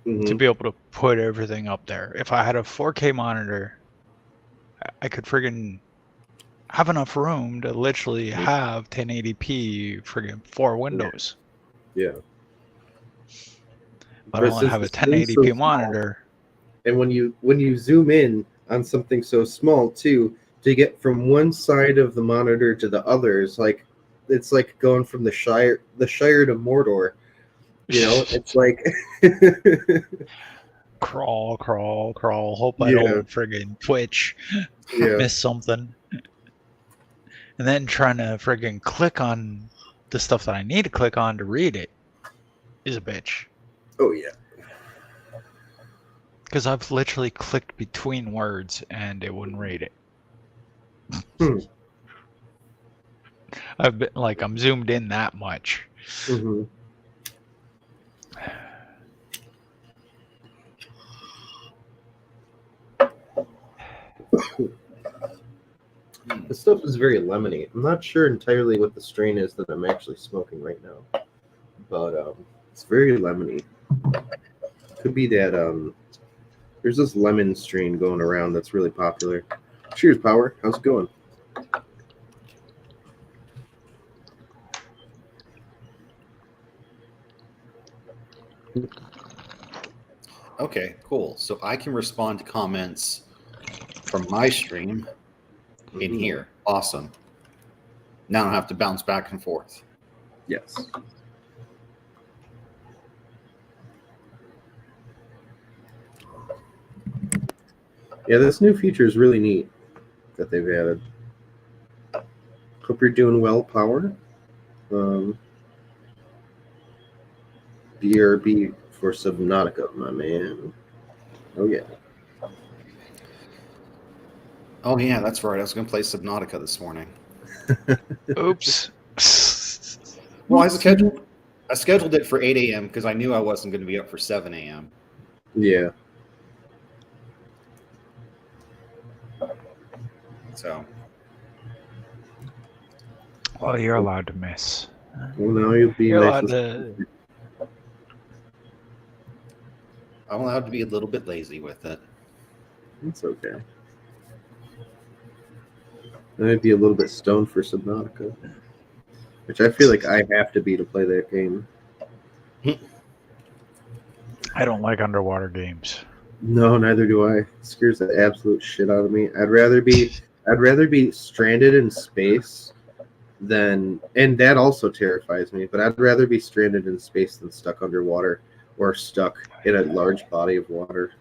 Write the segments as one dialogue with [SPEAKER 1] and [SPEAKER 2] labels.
[SPEAKER 1] to be able to put everything up there. If I had a 4K monitor, I could friggin' have enough room to literally have 1080p friggin' 4 windows.
[SPEAKER 2] Yeah.
[SPEAKER 1] But I only have a 1080p monitor.
[SPEAKER 2] And when you zoom in on something so small too, to get from one side of the monitor to the other is like it's like going from the Shire to Mordor. You know, it's like
[SPEAKER 1] crawl. Hope I don't friggin' twitch, miss something. And then trying to friggin' click on the stuff that I need to click on to read it is a bitch.
[SPEAKER 2] Oh, yeah.
[SPEAKER 1] Because I've literally clicked between words and it wouldn't read it. I've been like, I'm zoomed in that much.
[SPEAKER 2] Mm-hmm. This stuff is very lemony. I'm not sure entirely what the strain is that I'm actually smoking right now, but it's very lemony. Could be that there's this lemon strain going around that's really popular. Cheers, Power. How's it going?
[SPEAKER 3] Okay, cool. So I can respond to comments from my stream in here. Awesome. Now I don't have to bounce back and forth.
[SPEAKER 2] Yes. Yeah, this new feature is really neat that they've added. Hope you're doing well, Power. BRB for Subnautica, my man. Oh, yeah.
[SPEAKER 3] Oh, yeah, that's right. I was going to play Subnautica this morning.
[SPEAKER 1] Oops.
[SPEAKER 3] Well, I scheduled it for 8 a.m. because I knew I wasn't going to be up for 7 a.m.
[SPEAKER 2] Yeah.
[SPEAKER 3] So.
[SPEAKER 1] Well, you're allowed to miss.
[SPEAKER 2] Well, now you'll be
[SPEAKER 1] allowed
[SPEAKER 2] to...
[SPEAKER 3] I'm allowed to be a little bit lazy with it.
[SPEAKER 2] It's okay. I'd be a little bit stoned for Subnautica, which I feel like I have to be to play that game.
[SPEAKER 1] I don't like underwater games.
[SPEAKER 2] No, neither do I. It scares the absolute shit out of me. I'd rather be stranded in space than, and that also terrifies me, but I'd rather be stranded in space than stuck underwater or stuck in a large body of water.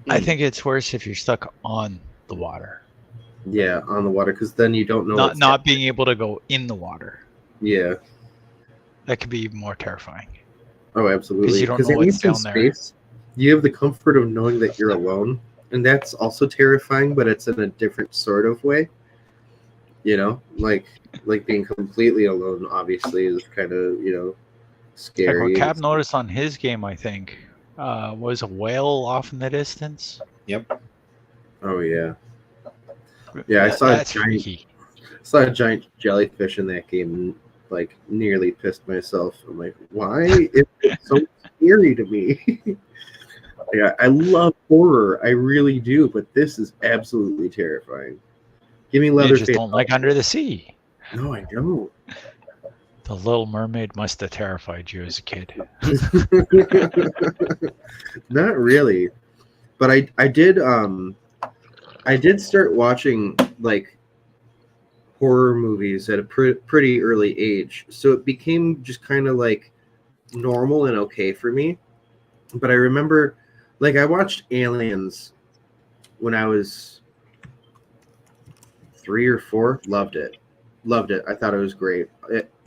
[SPEAKER 1] I think it's worse if you're stuck on the water.
[SPEAKER 2] Yeah, on the water, because then you don't know.
[SPEAKER 1] Not being able to go in the water.
[SPEAKER 2] Yeah.
[SPEAKER 1] That could be more terrifying.
[SPEAKER 2] Oh, absolutely.
[SPEAKER 1] Because at least in space,
[SPEAKER 2] you have the comfort of knowing that you're alone, and that's also terrifying, but it's in a different sort of way. You know, like being completely alone, obviously, is kind of, scary.
[SPEAKER 1] Like what Cap noticed on his game, I think, was a whale off in the distance.
[SPEAKER 3] Yep.
[SPEAKER 2] Oh, yeah. Yeah, I saw a giant jellyfish in that game and, like, nearly pissed myself. I'm like, why is it so scary to me? Yeah, I love horror. I really do, but this is absolutely terrifying. Give me Leatherface.
[SPEAKER 1] You just don't like Under the Sea.
[SPEAKER 2] No, I don't.
[SPEAKER 1] The Little Mermaid must have terrified you as a kid.
[SPEAKER 2] Not really, but I did start watching like horror movies at a pretty early age, so it became just kind of like normal and okay for me. But I remember, like, I watched Aliens when I was 3 or 4. Loved it. I thought it was great,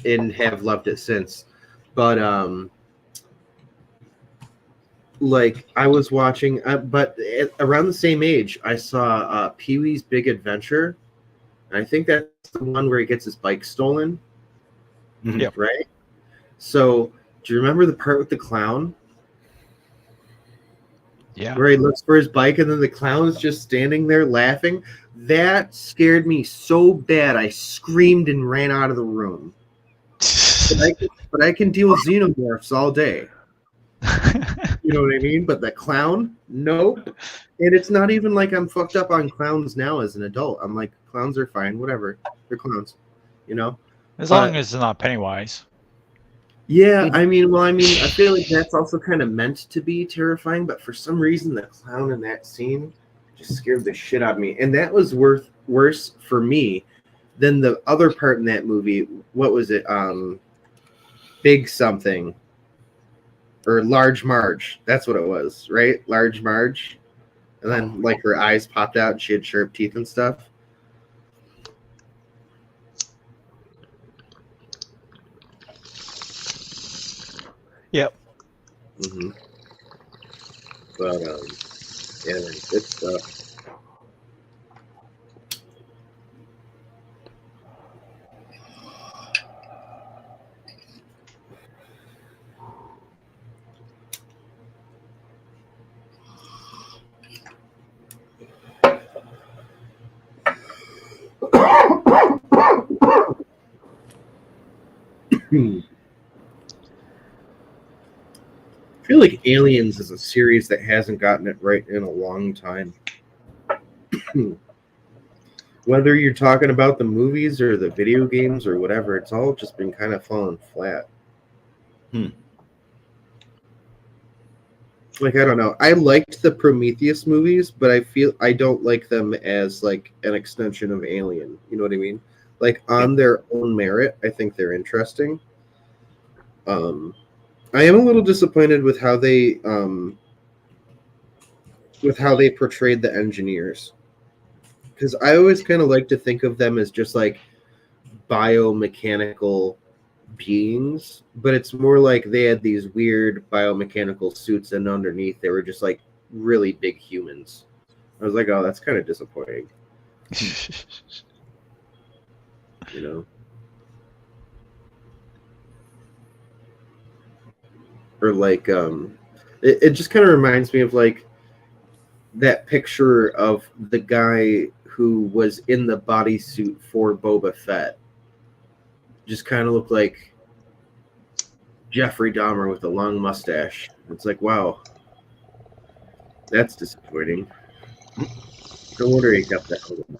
[SPEAKER 2] and have loved it since. But like, I was watching, but around the same age, I saw Pee-wee's Big Adventure. And I think that's the one where he gets his bike stolen.
[SPEAKER 1] Yeah.
[SPEAKER 2] Right? So, do you remember the part with the clown?
[SPEAKER 1] Yeah.
[SPEAKER 2] Where he looks for his bike and then the clown's just standing there laughing? That scared me so bad I screamed and ran out of the room. but I can deal with xenomorphs all day. You know what I mean? But the clown, nope. And it's not even like I'm fucked up on clowns now as an adult. I'm like, clowns are fine, whatever. They're clowns, you know?
[SPEAKER 1] As long as it's not Pennywise.
[SPEAKER 2] Yeah, I feel like that's also kind of meant to be terrifying, but for some reason the clown in that scene just scared the shit out of me. And that was worse for me than the other part in that movie. What was it? Big something. Or Large Marge. That's what it was, right? Large Marge. And then like her eyes popped out and she had sharp teeth and stuff.
[SPEAKER 1] Yep.
[SPEAKER 2] Mm-hmm. But yeah, man, good stuff. I feel like Aliens is a series that hasn't gotten it right in a long time. Whether you're talking about the movies or the video games or whatever, it's all just been kind of falling flat. Like, I don't know. I liked the Prometheus movies, but I don't like them as like an extension of Alien. You know what I mean? Like on their own merit, I think they're interesting. I am a little disappointed with how they portrayed the engineers, because I always kind of like to think of them as just like biomechanical beings, but it's more like they had these weird biomechanical suits, and underneath they were just like really big humans. I was like, oh, that's kind of disappointing. You know? Or like it just kind of reminds me of like that picture of the guy who was in the bodysuit for Boba Fett. Just kind of looked like Jeffrey Dahmer with a long mustache. It's like, wow, that's disappointing. No wonder he kept that hold on.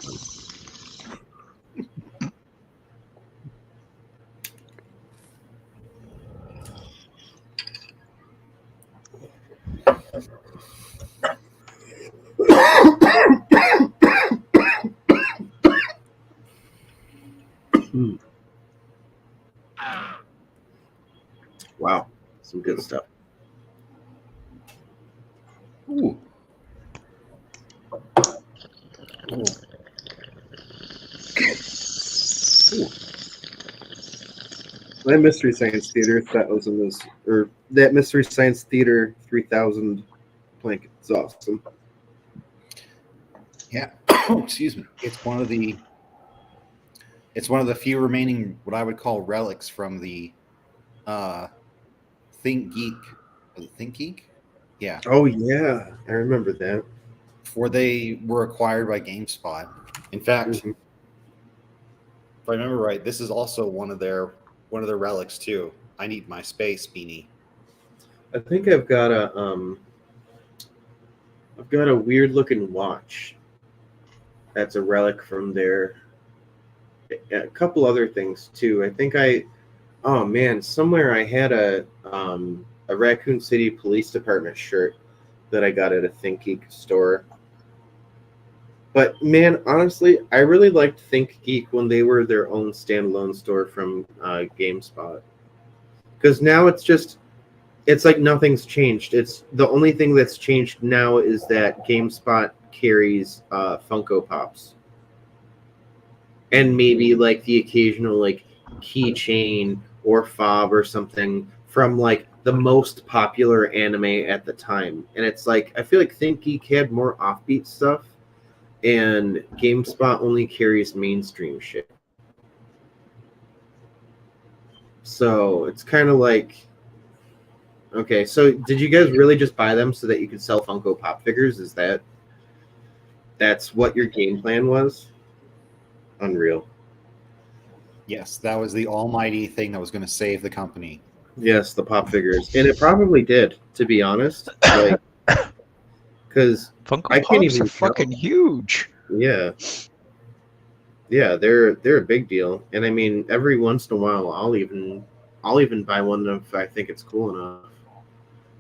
[SPEAKER 2] Wow, some good stuff.
[SPEAKER 3] Ooh. Ooh.
[SPEAKER 2] That Mystery Science Theater 1000 is, or that Mystery Science Theater 3000 blanket is awesome.
[SPEAKER 3] Yeah. Excuse me. It's one of the few remaining what I would call relics from the Think Geek. Was it Think Geek? Yeah.
[SPEAKER 2] Oh yeah, I remember that.
[SPEAKER 3] Before they were acquired by GameSpot. In fact, if I remember right, this is also one of their relics too. I need my space beanie.
[SPEAKER 2] I think I've got a weird looking watch. That's a relic from there. A couple other things too. I think oh man, somewhere I had a Raccoon City Police Department shirt that I got at a Think Geek store. But man, honestly, I really liked Think Geek when they were their own standalone store from GameSpot. Because now it's like nothing's changed. It's the only thing that's changed now is that GameSpot carries Funko Pops. And maybe like the occasional like keychain or fob or something from like the most popular anime at the time. And it's like, I feel like Think Geek had more offbeat stuff, and GameSpot only carries mainstream shit. So it's kind of like, okay, so did you guys really just buy them so that you could sell Funko Pop figures? That's what your game plan was? Unreal.
[SPEAKER 3] Yes, that was the almighty thing that was going to save the company.
[SPEAKER 2] Yes, the pop figures, and it probably did. To be honest, like, because
[SPEAKER 1] Funko
[SPEAKER 2] I can't
[SPEAKER 1] Pops
[SPEAKER 2] even
[SPEAKER 1] are fucking huge.
[SPEAKER 2] Yeah, they're a big deal, and I mean, every once in a while, I'll even buy one if I think it's cool enough.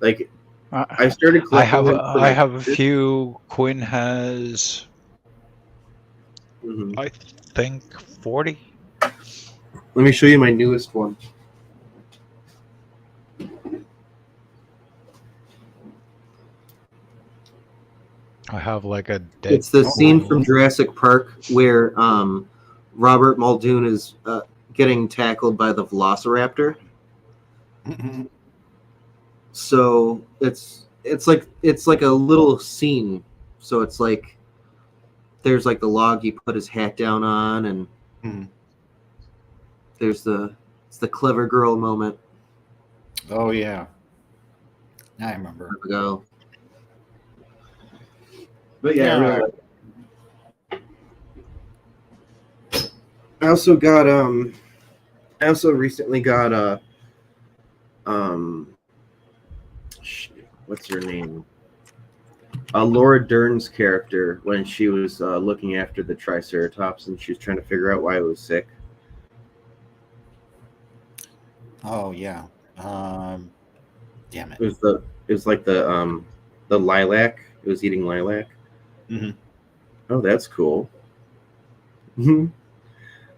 [SPEAKER 2] Like, I started collecting them.
[SPEAKER 1] I have a few. Quinn has, I think, 40.
[SPEAKER 2] Let me show you my newest one.
[SPEAKER 1] I have like a dead.
[SPEAKER 2] It's the scene from Jurassic Park where Robert Muldoon is getting tackled by the Velociraptor. So it's like a little scene. So it's like there's like the log he put his hat down on, and there's the clever girl moment.
[SPEAKER 3] Oh yeah, I remember.
[SPEAKER 2] Ago. But yeah, I also got I also recently got what's her name? Laura Dern's character when she was looking after the Triceratops and she was trying to figure out why it was sick.
[SPEAKER 3] Oh yeah. Damn it.
[SPEAKER 2] It was like the lilac. It was eating lilac.
[SPEAKER 3] Mm-hmm.
[SPEAKER 2] Oh, that's cool.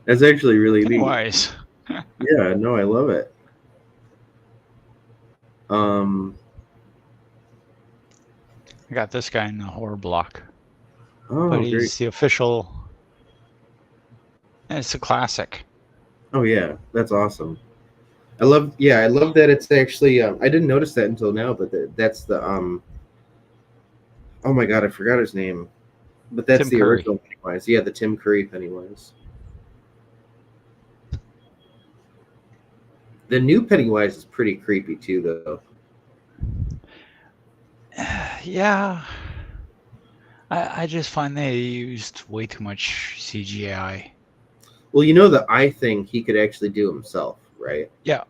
[SPEAKER 2] That's actually really neat.
[SPEAKER 1] Wise.
[SPEAKER 2] Yeah, no, I love it.
[SPEAKER 1] I got this guy in the horror block.
[SPEAKER 2] Oh,
[SPEAKER 1] but he's
[SPEAKER 2] great.
[SPEAKER 1] the official. And it's a classic.
[SPEAKER 2] Oh yeah, that's awesome. I love that it's actually. I didn't notice that until now, but that's the Oh my god, I forgot his name, but that's
[SPEAKER 1] Tim
[SPEAKER 2] the
[SPEAKER 1] Curry.
[SPEAKER 2] original Pennywise. Yeah, the Tim Curry Pennywise. The new Pennywise is pretty creepy too, though.
[SPEAKER 1] Yeah. I just find they used way too much CGI.
[SPEAKER 2] Well, you know the eye thing he could actually do himself, right?
[SPEAKER 1] Yeah.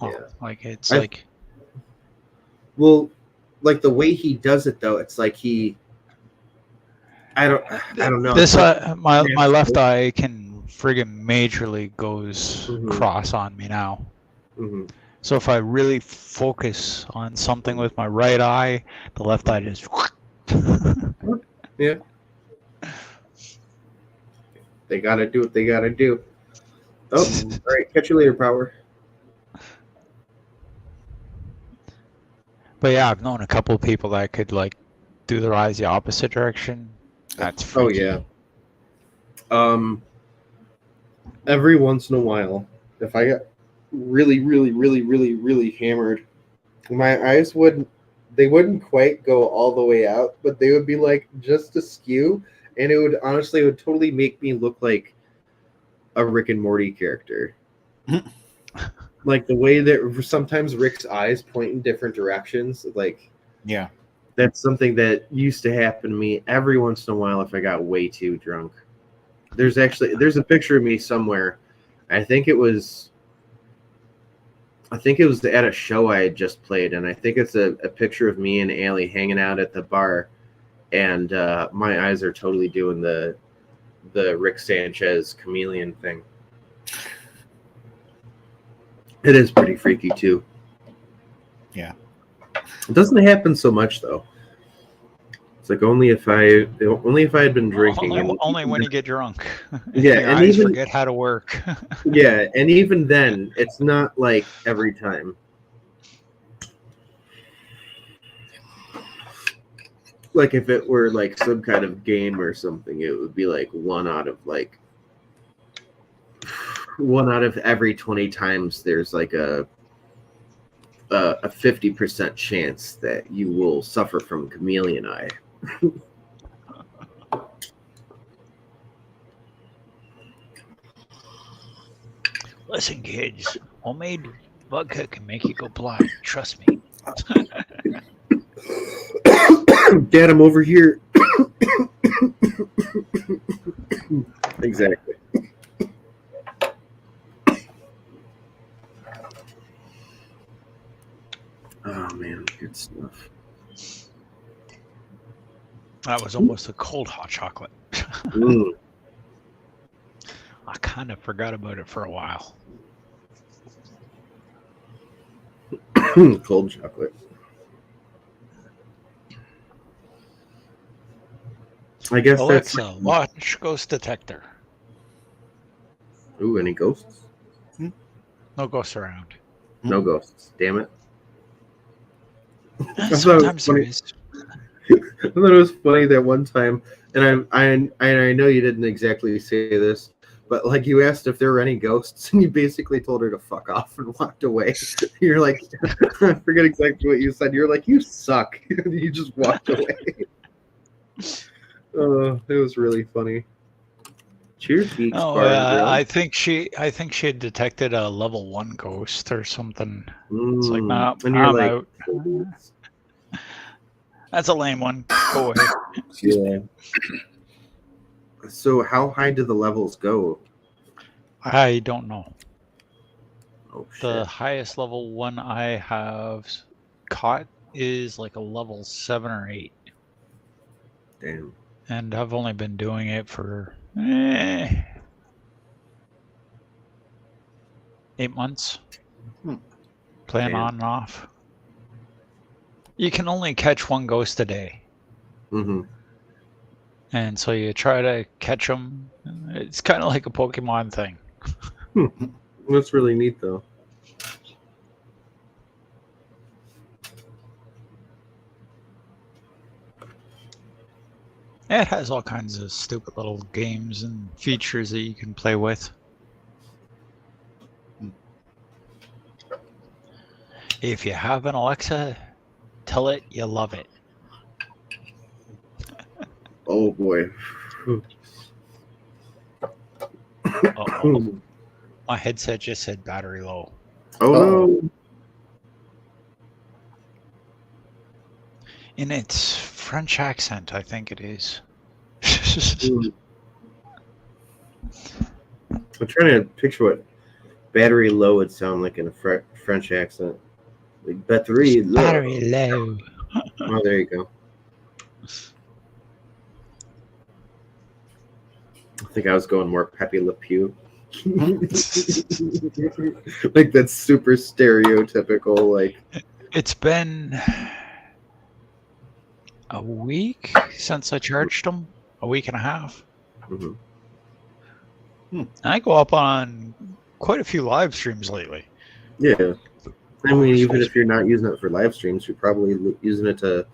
[SPEAKER 2] Yeah.
[SPEAKER 1] Like it's like.
[SPEAKER 2] Well, like the way he does it though, it's like he. I don't know.
[SPEAKER 1] This my left eye can friggin' majorly goes cross on me now.
[SPEAKER 2] Mm-hmm.
[SPEAKER 1] So if I really focus on something with my right eye, the left eye just.
[SPEAKER 2] Yeah. They gotta do what they gotta do. Oh, all right. Catch you later, Power.
[SPEAKER 1] But yeah, I've known a couple of people that could like do their eyes the opposite direction. That's freaky.
[SPEAKER 2] Oh yeah. Every once in a while, if I got really hammered, my eyes wouldn't quite go all the way out, but they would be like just askew, and it would totally make me look like a Rick and Morty character. Like the way that sometimes Rick's eyes point in different directions, like
[SPEAKER 3] yeah.
[SPEAKER 2] That's something that used to happen to me every once in a while if I got way too drunk. There's a picture of me somewhere. I think it was at a show I had just played, and I think it's a picture of me and Allie hanging out at the bar, and my eyes are totally doing the Rick Sanchez chameleon thing. It is pretty freaky too.
[SPEAKER 3] Yeah.
[SPEAKER 2] It doesn't happen so much though. It's like only if I had been drinking.
[SPEAKER 1] Only when you get drunk.
[SPEAKER 2] Yeah,
[SPEAKER 1] your
[SPEAKER 2] and
[SPEAKER 1] eyes
[SPEAKER 2] even
[SPEAKER 1] forget how to work.
[SPEAKER 2] Yeah, and even then, it's not like every time. Like if it were like some kind of game or something, it would be like one out of every 20 times there's like a 50% chance that you will suffer from chameleon eye.
[SPEAKER 1] Listen, kids, homemade vodka can make you go blind. Trust me.
[SPEAKER 2] Dad, I'm over here. Exactly. Oh man, good stuff.
[SPEAKER 1] That was almost a cold hot chocolate.
[SPEAKER 2] Mm.
[SPEAKER 1] I kind of forgot about it for a while.
[SPEAKER 2] Cold chocolate. I guess
[SPEAKER 1] Alexa,
[SPEAKER 2] that's like,
[SPEAKER 1] watch Ghost Detector.
[SPEAKER 2] ooh, any ghosts?
[SPEAKER 1] No ghosts around.
[SPEAKER 2] No ghosts. Damn it.
[SPEAKER 1] Sometimes there is.
[SPEAKER 2] I thought it was funny that one time, and I know you didn't exactly say this, but like you asked if there were any ghosts, and you basically told her to fuck off and walked away. You're like, I forget exactly what you said. You're like, you suck. You just walked away. It was really funny. Cheers, Geeks Bar and Grill.
[SPEAKER 1] I think she had detected a level 1 ghost or something. It's like, nah,
[SPEAKER 2] and you're
[SPEAKER 1] I'm
[SPEAKER 2] like,
[SPEAKER 1] out. That's a lame one. Go away.
[SPEAKER 2] Yeah. So how high do the levels go?
[SPEAKER 1] I don't know.
[SPEAKER 2] Oh shit.
[SPEAKER 1] The highest level one I have caught is like a level 7 or 8.
[SPEAKER 2] Damn.
[SPEAKER 1] And I've only been doing it for 8 months. Playing on and off. You can only catch one ghost a day.
[SPEAKER 2] Mm-hmm.
[SPEAKER 1] And so you try to catch them. It's kind of like a Pokemon thing.
[SPEAKER 2] That's really neat, though.
[SPEAKER 1] It has all kinds of stupid little games and features that you can play with. If you have an Alexa, tell it you love it.
[SPEAKER 2] Oh boy.
[SPEAKER 1] Uh-oh. My headset just said battery low.
[SPEAKER 2] Oh no.
[SPEAKER 1] In its French accent, I think it is.
[SPEAKER 2] I'm trying to picture what battery low would sound like in a French accent. Like battery low.
[SPEAKER 1] Battery low.
[SPEAKER 2] Oh, there you go. I think I was going more Pepe Le Pew. Like that's super stereotypical. Like
[SPEAKER 1] it's been a week since I charged them. A week and a half.
[SPEAKER 2] Mm-hmm.
[SPEAKER 1] I go up on quite a few live streams lately.
[SPEAKER 2] Yeah. I mean, even if you're not using it for live streams, you're probably using it to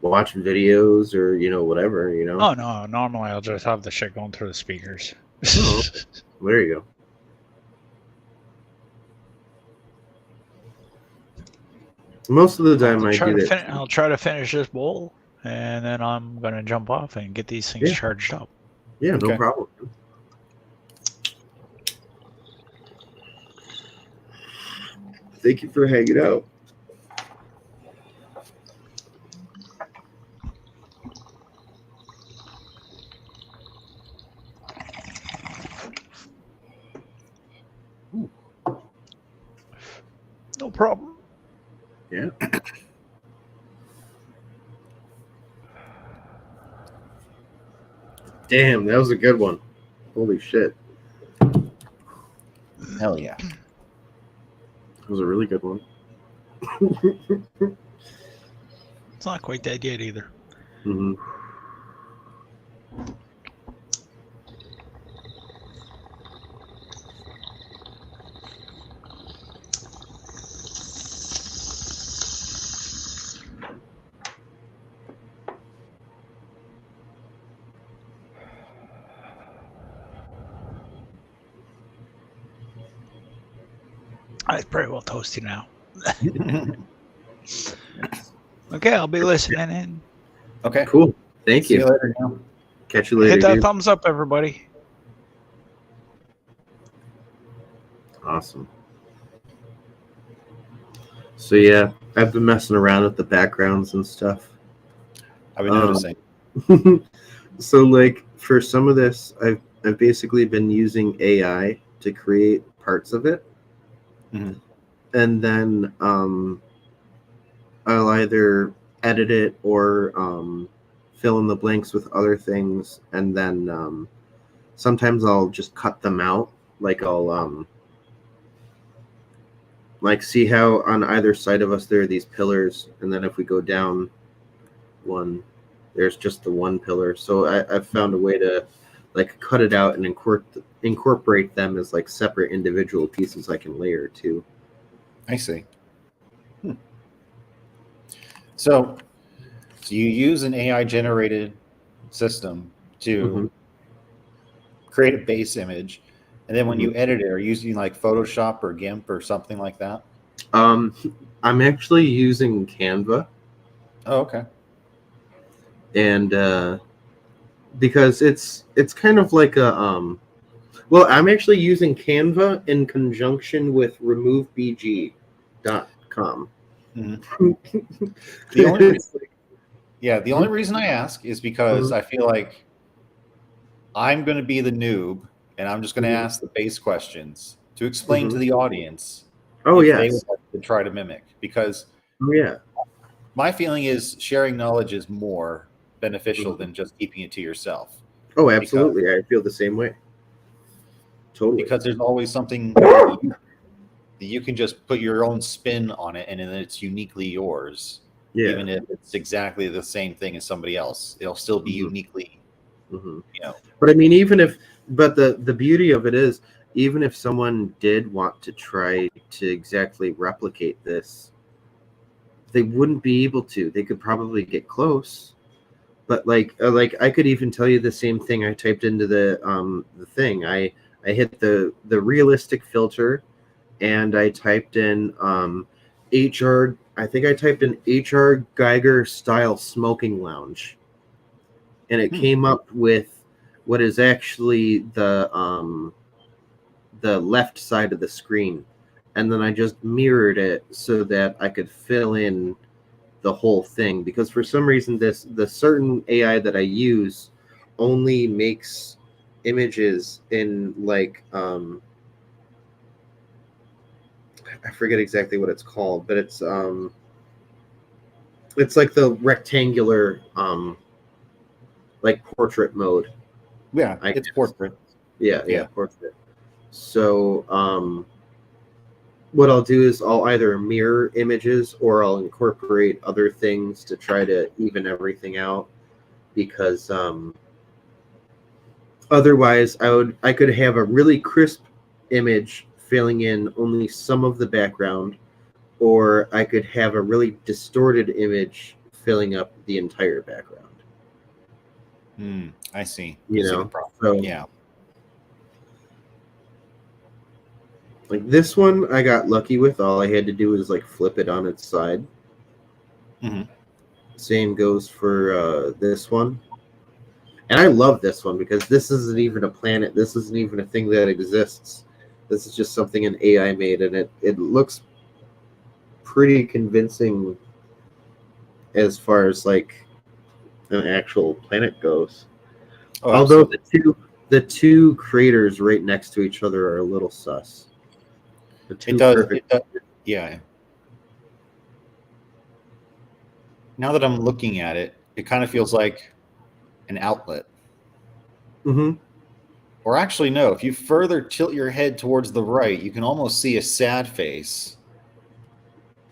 [SPEAKER 2] watch videos or, whatever,
[SPEAKER 1] Oh, no. Normally, I'll just have the shit going through the speakers.
[SPEAKER 2] Oh, there you go. Most of the time, I do that.
[SPEAKER 1] I'll try to finish this bowl, and then I'm going to jump off and get these things charged up.
[SPEAKER 2] Yeah, no problem. Thank you for hanging out.
[SPEAKER 1] No problem.
[SPEAKER 2] Yeah. Damn, that was a good one. Holy shit.
[SPEAKER 3] Hell yeah.
[SPEAKER 2] That was a really good one.
[SPEAKER 1] It's not quite dead yet either.
[SPEAKER 2] Mm-hmm.
[SPEAKER 1] It's pretty well toasty now. Okay, I'll be listening in.
[SPEAKER 3] Okay.
[SPEAKER 2] Cool. Thank you.
[SPEAKER 3] See you later now.
[SPEAKER 2] Catch you later.
[SPEAKER 1] Hit that thumbs up, everybody.
[SPEAKER 2] Awesome. So yeah, I've been messing around with the backgrounds and stuff.
[SPEAKER 3] I've been noticing.
[SPEAKER 2] So like for some of this, I've basically been using AI to create parts of it.
[SPEAKER 3] Mm-hmm.
[SPEAKER 2] And then I'll either edit it or fill in the blanks with other things, and then sometimes I'll just cut them out. Like I'll like see how on either side of us there are these pillars, and then if we go down one, there's just the one pillar. So I've found a way to like cut it out and incorporate them as like separate individual pieces I can layer too.
[SPEAKER 3] I see. So you use an AI generated system to create a base image, and then when you edit it, are you using like Photoshop or GIMP or something like that?
[SPEAKER 2] I'm actually using Canva.
[SPEAKER 3] Oh, okay.
[SPEAKER 2] And because it's kind of like a well, I'm actually using Canva in conjunction with removebg.com.
[SPEAKER 3] The only reason I ask is because I feel like I'm going to be the noob, and I'm just going to ask the base questions to explain to the audience.
[SPEAKER 2] Oh, yeah.
[SPEAKER 3] They would like to try to mimic, because my feeling is sharing knowledge is more beneficial than just keeping it to yourself.
[SPEAKER 2] Oh, absolutely. I feel the same way. Totally.
[SPEAKER 3] Because there's always something that you can just put your own spin on it, and then it's uniquely yours. Yeah. Even if it's exactly the same thing as somebody else, it'll still be uniquely, you know.
[SPEAKER 2] But I mean, but the beauty of it is, even if someone did want to try to exactly replicate this, they wouldn't be able to. They could probably get close, but like I could even tell you the same thing I typed into the thing. I hit the realistic filter, and I typed in HR. I think I typed in HR Geiger style smoking lounge, and it came up with what is actually the left side of the screen, and then I just mirrored it so that I could fill in the whole thing, because for some reason the certain AI that I use only makes images in like I forget exactly what it's called, but it's like the rectangular like portrait mode.
[SPEAKER 3] Yeah, it's portrait.
[SPEAKER 2] Yeah, portrait. So what I'll do is I'll either mirror images or I'll incorporate other things to try to even everything out, because otherwise I could have a really crisp image filling in only some of the background, or I could have a really distorted image filling up the entire background.
[SPEAKER 3] I see.
[SPEAKER 2] You know,
[SPEAKER 3] so, yeah.
[SPEAKER 2] Like this one, I got lucky with. All I had to do was like flip it on its side. Same goes for this one. And I love this one because this isn't even a planet. This isn't even a thing that exists. This is just something an AI made, and it looks pretty convincing as far as like an actual planet goes. Oh, although the two craters right next to each other are a little sus.
[SPEAKER 3] It does, yeah. Now that I'm looking at it, it kind of feels like an outlet. Or actually, no. If you further tilt your head towards the right, you can almost see a sad face.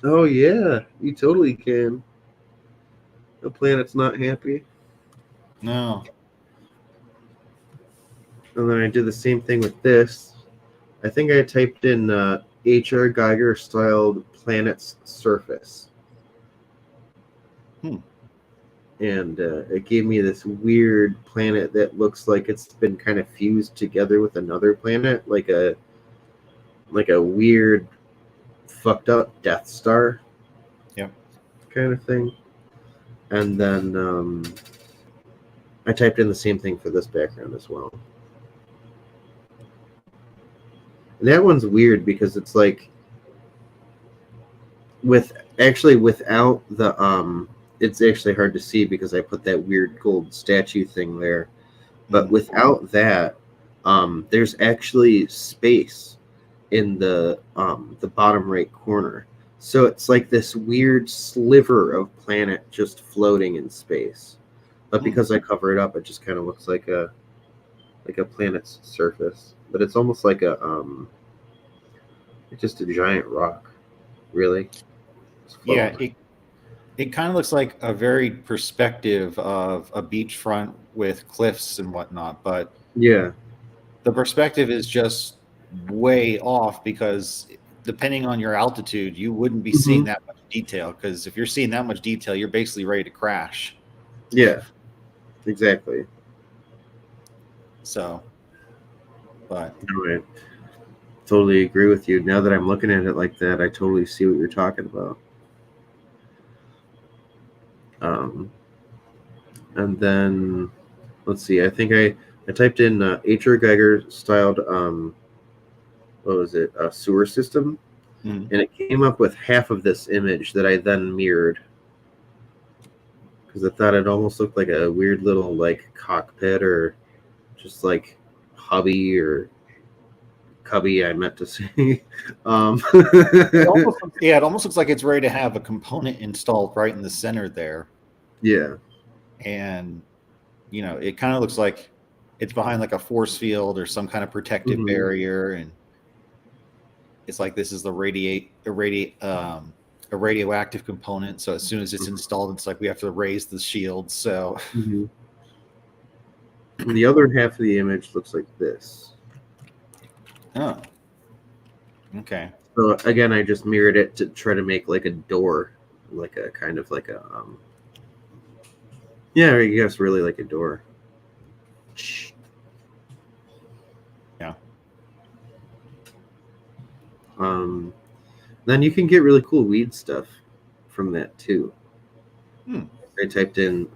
[SPEAKER 2] Oh yeah, you totally can. The planet's not happy.
[SPEAKER 3] No.
[SPEAKER 2] And then I did the same thing with this. I think I typed in HR Geiger styled planet's surface. And it gave me this weird planet that looks like it's been kind of fused together with another planet, like a weird fucked up Death Star.
[SPEAKER 3] Yep.
[SPEAKER 2] Kind of thing. And then I typed in the same thing for this background as well. And that one's weird because it's like without the it's actually hard to see because I put that weird gold statue thing there. But without that, there's actually space in the bottom right corner. So it's like this weird sliver of planet just floating in space. But because I cover it up, it just kind of looks like a planet's surface. But it's almost like it's just a giant rock, really.
[SPEAKER 3] Yeah, it kind of looks like a varied perspective of a beachfront with cliffs and whatnot, but
[SPEAKER 2] yeah,
[SPEAKER 3] the perspective is just way off because depending on your altitude, you wouldn't be seeing that much detail, because if you're seeing that much detail, you're basically ready to crash.
[SPEAKER 2] Yeah, exactly.
[SPEAKER 3] So, but
[SPEAKER 2] I totally agree with you. Now that I'm looking at it like that, I totally see what you're talking about. And then let's see. I think I typed in H.R. Geiger styled what was it, a sewer system, and it came up with half of this image that I then mirrored because I thought it almost looked like a weird little like cockpit or just like hubby or cubby. I meant to say.
[SPEAKER 3] it almost looks like it's ready to have a component installed right in the center there.
[SPEAKER 2] Yeah.
[SPEAKER 3] And it kind of looks like it's behind like a force field or some kind of protective barrier, and it's like this is the a radioactive component. So as soon as it's installed, it's like we have to raise the shield. So
[SPEAKER 2] the other half of the image looks like this.
[SPEAKER 3] Oh, okay.
[SPEAKER 2] So again, I just mirrored it to try to make like a door, like a kind of like a yeah, I guess really like a door.
[SPEAKER 3] Yeah.
[SPEAKER 2] Then you can get really cool weed stuff from that too. I typed in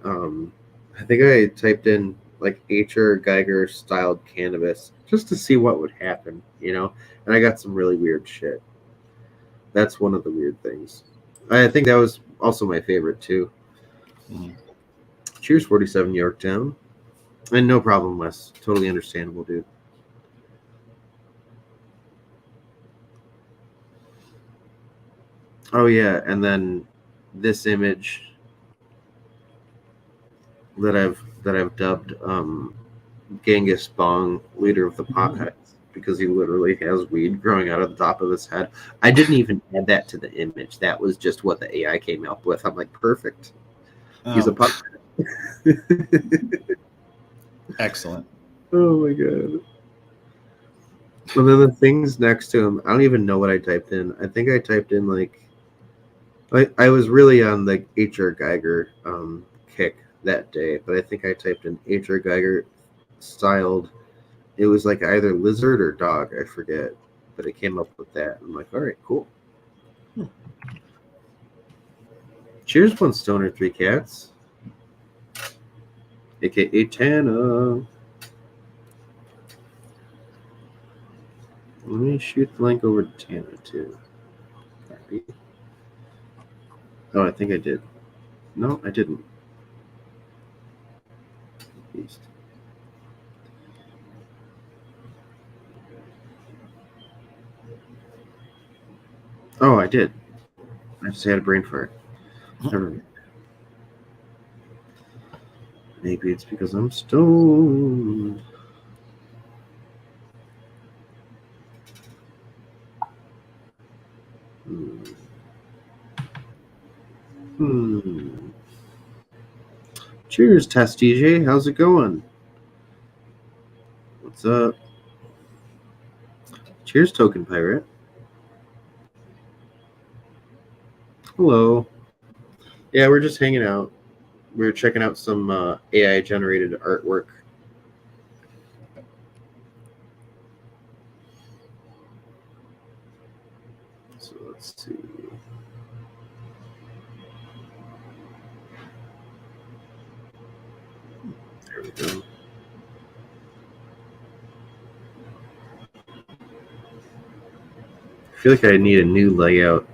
[SPEAKER 2] I think I typed in like H.R. Geiger styled cannabis just to see what would happen, and I got some really weird shit. That's one of the weird things. I think that was also my favorite too. Cheers, 47 Yorktown. And no problem, Wes. Totally understandable, dude. Oh yeah, and then this image that I've dubbed Genghis Bong, leader of the potheads, because he literally has weed growing out of the top of his head. I didn't even add that to the image. That was just what the AI came up with. I'm like, perfect. He's a pothead.
[SPEAKER 3] Excellent.
[SPEAKER 2] Oh my god. And then the things next to him, I don't even know what I typed in. I think I typed in like I was really on the H.R. Geiger kick that day, but I think I typed in H.R. Geiger styled. It was like either lizard or dog, I forget, but it came up with that. I'm like, all right, cool. Cheers, one stoner, three cats, aka Tana. Let me shoot the link over to Tana too. Copy. Oh, I think I did. No, I didn't. Beast. Oh, I did. I just had a brain fart. Never mind. Maybe it's because I'm stoned. Cheers, Test DJ. How's it going? What's up? Cheers, Token Pirate. Hello. Yeah, we're just hanging out. We're checking out some AI-generated artwork. So let's see. There we go. I feel like I need a new layout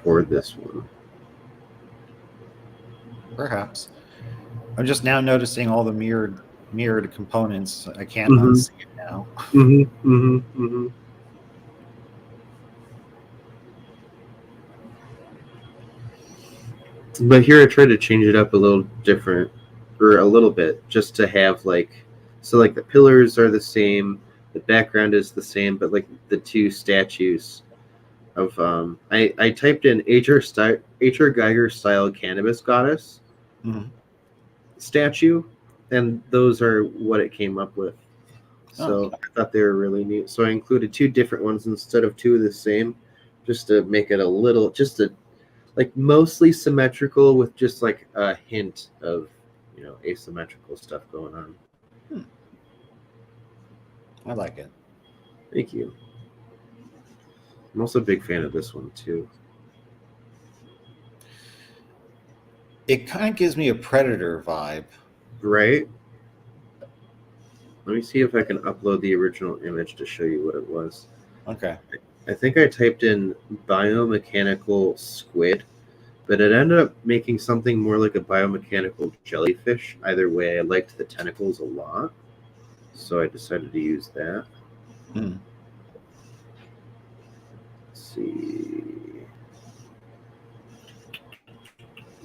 [SPEAKER 2] for this one.
[SPEAKER 3] Perhaps. I'm just now noticing all the mirrored components. I can't unsee it now.
[SPEAKER 2] But here I tried to change it up a little different, or a little bit, just to have like, so like the pillars are the same, the background is the same, but like the two statues of I typed in H.R. Geiger style cannabis goddess statue, and those are what it came up with. So I thought they were really neat. So I included two different ones instead of two of the same, just to make it a little, just a like mostly symmetrical with just like a hint of, you know, asymmetrical stuff going on.
[SPEAKER 3] I like it.
[SPEAKER 2] Thank you. I'm also a big fan of this one too.
[SPEAKER 3] It kind of gives me a Predator vibe.
[SPEAKER 2] Right? Let me see if I can upload the original image to show you what it was.
[SPEAKER 3] Okay.
[SPEAKER 2] I think I typed in biomechanical squid, but it ended up making something more like a biomechanical jellyfish. Either way, I liked the tentacles a lot, so I decided to use that. Let's see.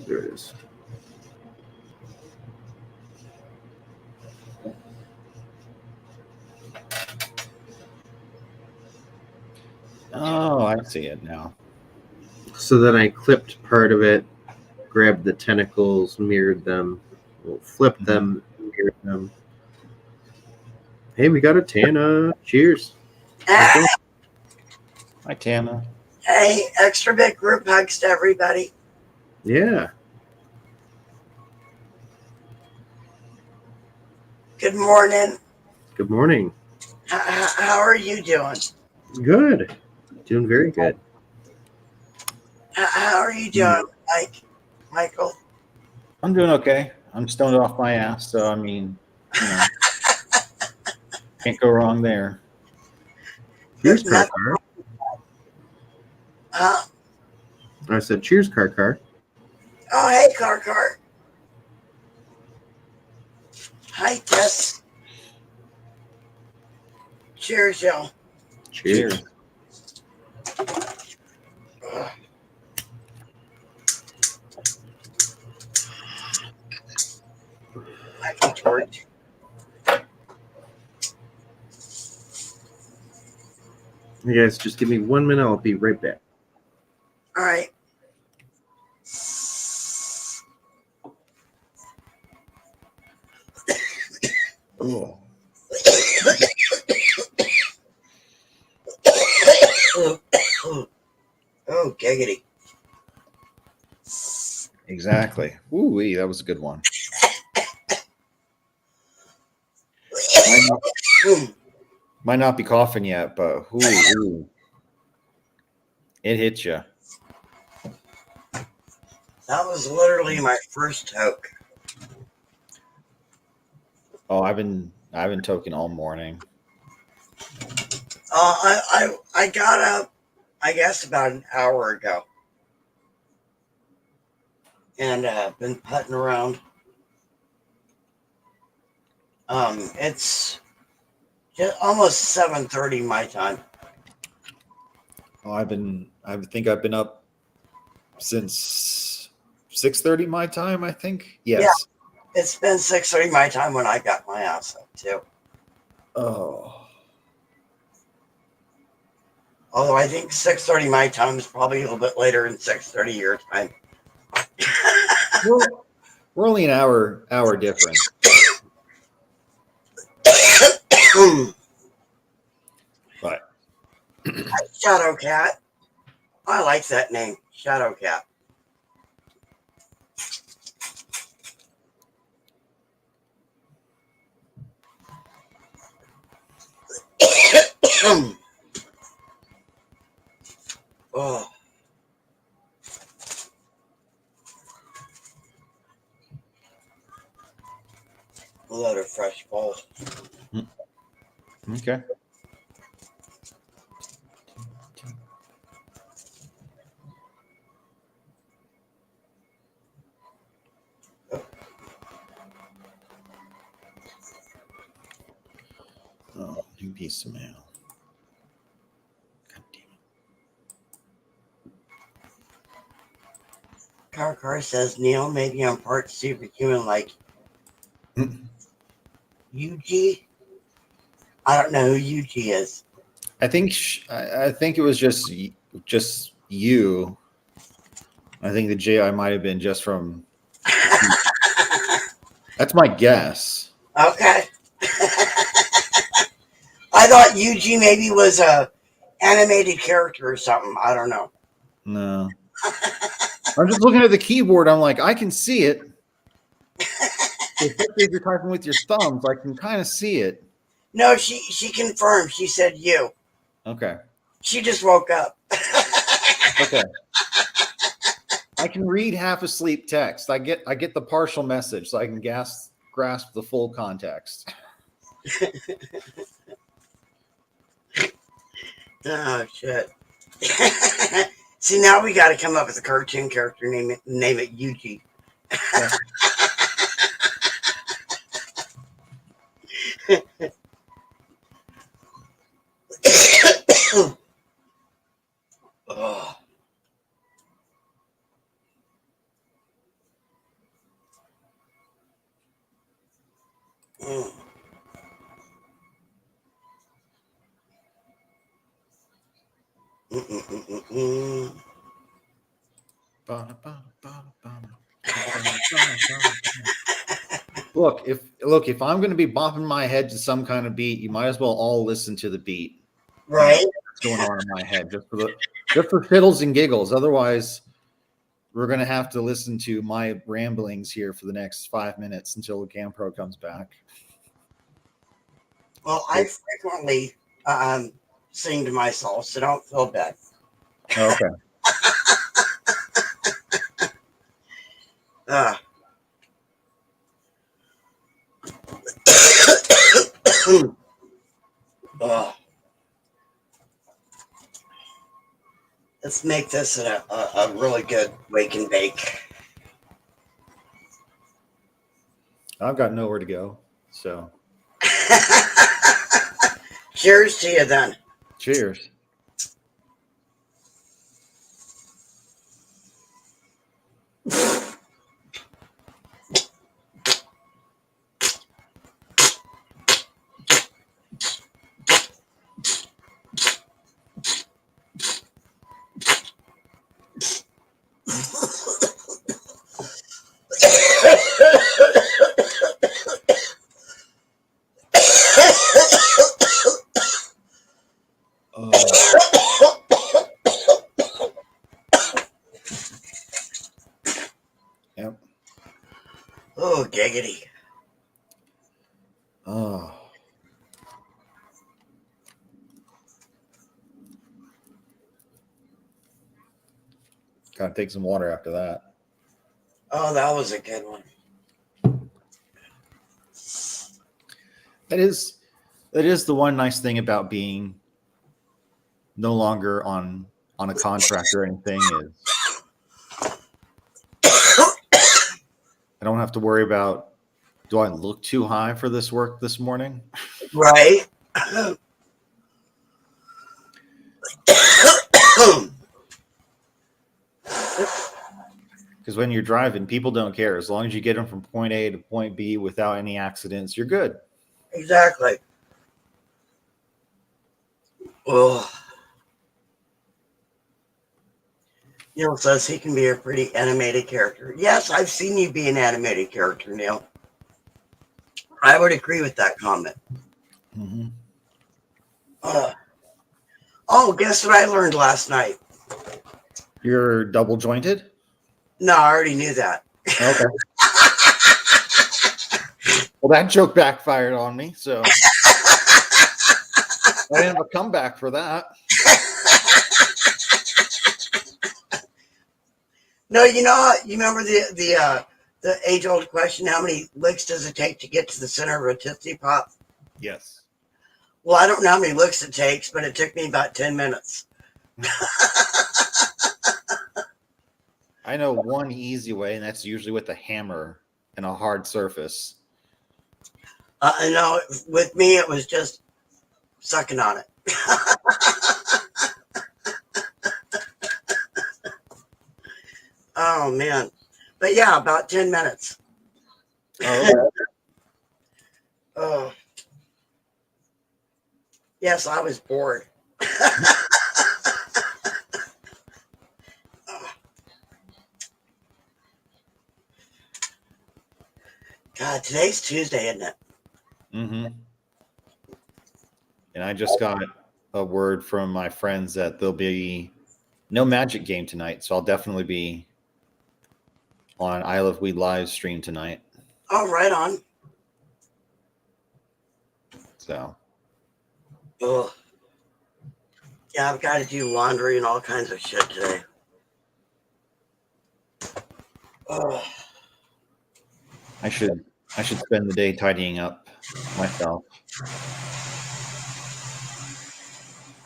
[SPEAKER 2] There it is.
[SPEAKER 3] Oh, I see it now.
[SPEAKER 2] So then I clipped part of it, grabbed the tentacles, mirrored them, flipped them, mirrored them. Hey, we got a Tana. Cheers.
[SPEAKER 3] Hi, Tana.
[SPEAKER 4] Hey, extra big group hugs to everybody.
[SPEAKER 2] Yeah.
[SPEAKER 4] Good morning.
[SPEAKER 2] Good morning.
[SPEAKER 4] How are you doing?
[SPEAKER 2] Good. Doing very good.
[SPEAKER 4] How are you doing, Michael?
[SPEAKER 3] I'm doing okay. I'm stoned off my ass, so I mean, you know, can't go wrong there.
[SPEAKER 2] Cheers, Car Car.
[SPEAKER 4] Huh?
[SPEAKER 2] I said, cheers, Car Car.
[SPEAKER 4] Oh, hey, Car Car. Hi, Tess. Cheers, y'all.
[SPEAKER 2] Cheers.
[SPEAKER 4] Michael George.
[SPEAKER 2] You guys, just give me 1 minute. I'll be right back.
[SPEAKER 4] All right.
[SPEAKER 3] Oh.
[SPEAKER 4] Oh, giggity.
[SPEAKER 3] Exactly. Ooh, that was a good one. Might not be coughing yet, but ooh. It hit you.
[SPEAKER 4] That was literally my first toke.
[SPEAKER 3] Oh, I've been toking all morning.
[SPEAKER 4] I got up, I guess, about an hour ago, and been putting around. It's just almost 7:30 my time.
[SPEAKER 3] Oh, I think I've been up since 6:30 my time, I think. Yes.
[SPEAKER 4] Yeah, it's been 6:30 my time when I got my ass up too.
[SPEAKER 3] Oh.
[SPEAKER 4] Although I think 6:30 my time is probably a little bit later than 6:30 your time.
[SPEAKER 3] We're only an hour difference. But
[SPEAKER 4] Shadow Cat. I like that name, Shadow Cat. Oh. A load of fresh balls.
[SPEAKER 3] okay. Oh, new piece of mail. God damn
[SPEAKER 4] Car says, Neil, maybe I'm part superhuman like UG. I don't know who UG is.
[SPEAKER 3] I think it was just you. I think the JI might have been just from. That's my guess.
[SPEAKER 4] Okay. I thought UG maybe was a animated character or something. I don't know.
[SPEAKER 3] No. I'm just looking at the keyboard. I'm like, I can see it. Especially if you're typing with your thumbs, I can kind of see it.
[SPEAKER 4] No, she confirmed. She said you.
[SPEAKER 3] Okay.
[SPEAKER 4] She just woke up.
[SPEAKER 3] Okay. I can read half asleep text. I get the partial message, so I can grasp the full context.
[SPEAKER 4] Oh shit. See, now we got to come up with a cartoon character, name it Yuji.
[SPEAKER 3] Yeah.
[SPEAKER 4] Oh. Mm.
[SPEAKER 3] Look, if I'm going to be bopping my head to some kind of beat, you might as well all listen to the beat.
[SPEAKER 4] Right?
[SPEAKER 3] What's going on in my head just for fiddles and giggles. Otherwise, we're going to have to listen to my ramblings here for the next 5 minutes until GamePro comes back.
[SPEAKER 4] Well, I frequently sing to myself, so don't feel bad.
[SPEAKER 3] Okay.
[SPEAKER 4] Let's make this a really good wake and bake.
[SPEAKER 3] I've got nowhere to go, so.
[SPEAKER 4] Cheers to you then.
[SPEAKER 3] Cheers. Yep.
[SPEAKER 4] Oh, giggity.
[SPEAKER 3] Oh. Gotta take some water after that.
[SPEAKER 4] Oh, that was a good one.
[SPEAKER 3] That is the one nice thing about being no longer on a contract or anything is I don't have to worry about, do I look too high for this work this morning?
[SPEAKER 4] Right.
[SPEAKER 3] Because when you're driving, people don't care. As long as you get them from point A to point B without any accidents, you're good.
[SPEAKER 4] Exactly. Oh. Neil says he can be a pretty animated character. Yes, I've seen you be an animated character, Neil. I would agree with that comment.
[SPEAKER 3] Mm-hmm.
[SPEAKER 4] Oh, guess what I learned last night?
[SPEAKER 3] You're double jointed?
[SPEAKER 4] No, I already knew that.
[SPEAKER 3] Okay. Well, that joke backfired on me, so I didn't have a comeback for that.
[SPEAKER 4] No, you know, you remember the age-old question, how many licks does it take to get to the center of a Tootsie Pop?
[SPEAKER 3] Yes.
[SPEAKER 4] Well, I don't know how many licks it takes, but it took me about 10 minutes.
[SPEAKER 3] I know one easy way, and that's usually with a hammer and a hard surface.
[SPEAKER 4] I know with me, it was just sucking on it. Oh Oh man. But yeah, about 10 minutes.
[SPEAKER 3] Oh,
[SPEAKER 4] Oh. Yes, I was bored. God, today's Tuesday, isn't it?
[SPEAKER 3] mm-hmm. And I just got a word from my friends that there'll be no Magic game tonight, so I'll definitely be on Isle of Weed live stream tonight.
[SPEAKER 4] Oh, right on.
[SPEAKER 3] So.
[SPEAKER 4] Oh. Yeah, I've got to do laundry and all kinds of shit today. Oh.
[SPEAKER 3] I should spend the day tidying up myself.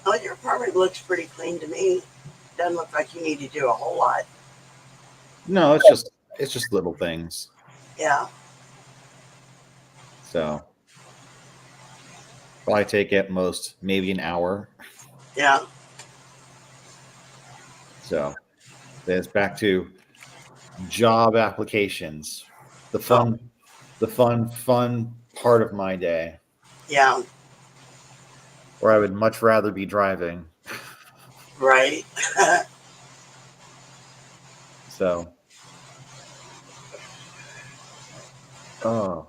[SPEAKER 4] Oh, your apartment looks pretty clean to me. Doesn't look like you need to do a whole lot.
[SPEAKER 3] No, it's just little things.
[SPEAKER 4] Yeah.
[SPEAKER 3] So probably take at most maybe an hour.
[SPEAKER 4] Yeah.
[SPEAKER 3] So then it's back to job applications. The fun part of my day.
[SPEAKER 4] Yeah.
[SPEAKER 3] Where I would much rather be driving.
[SPEAKER 4] Right.
[SPEAKER 3] So. Oh.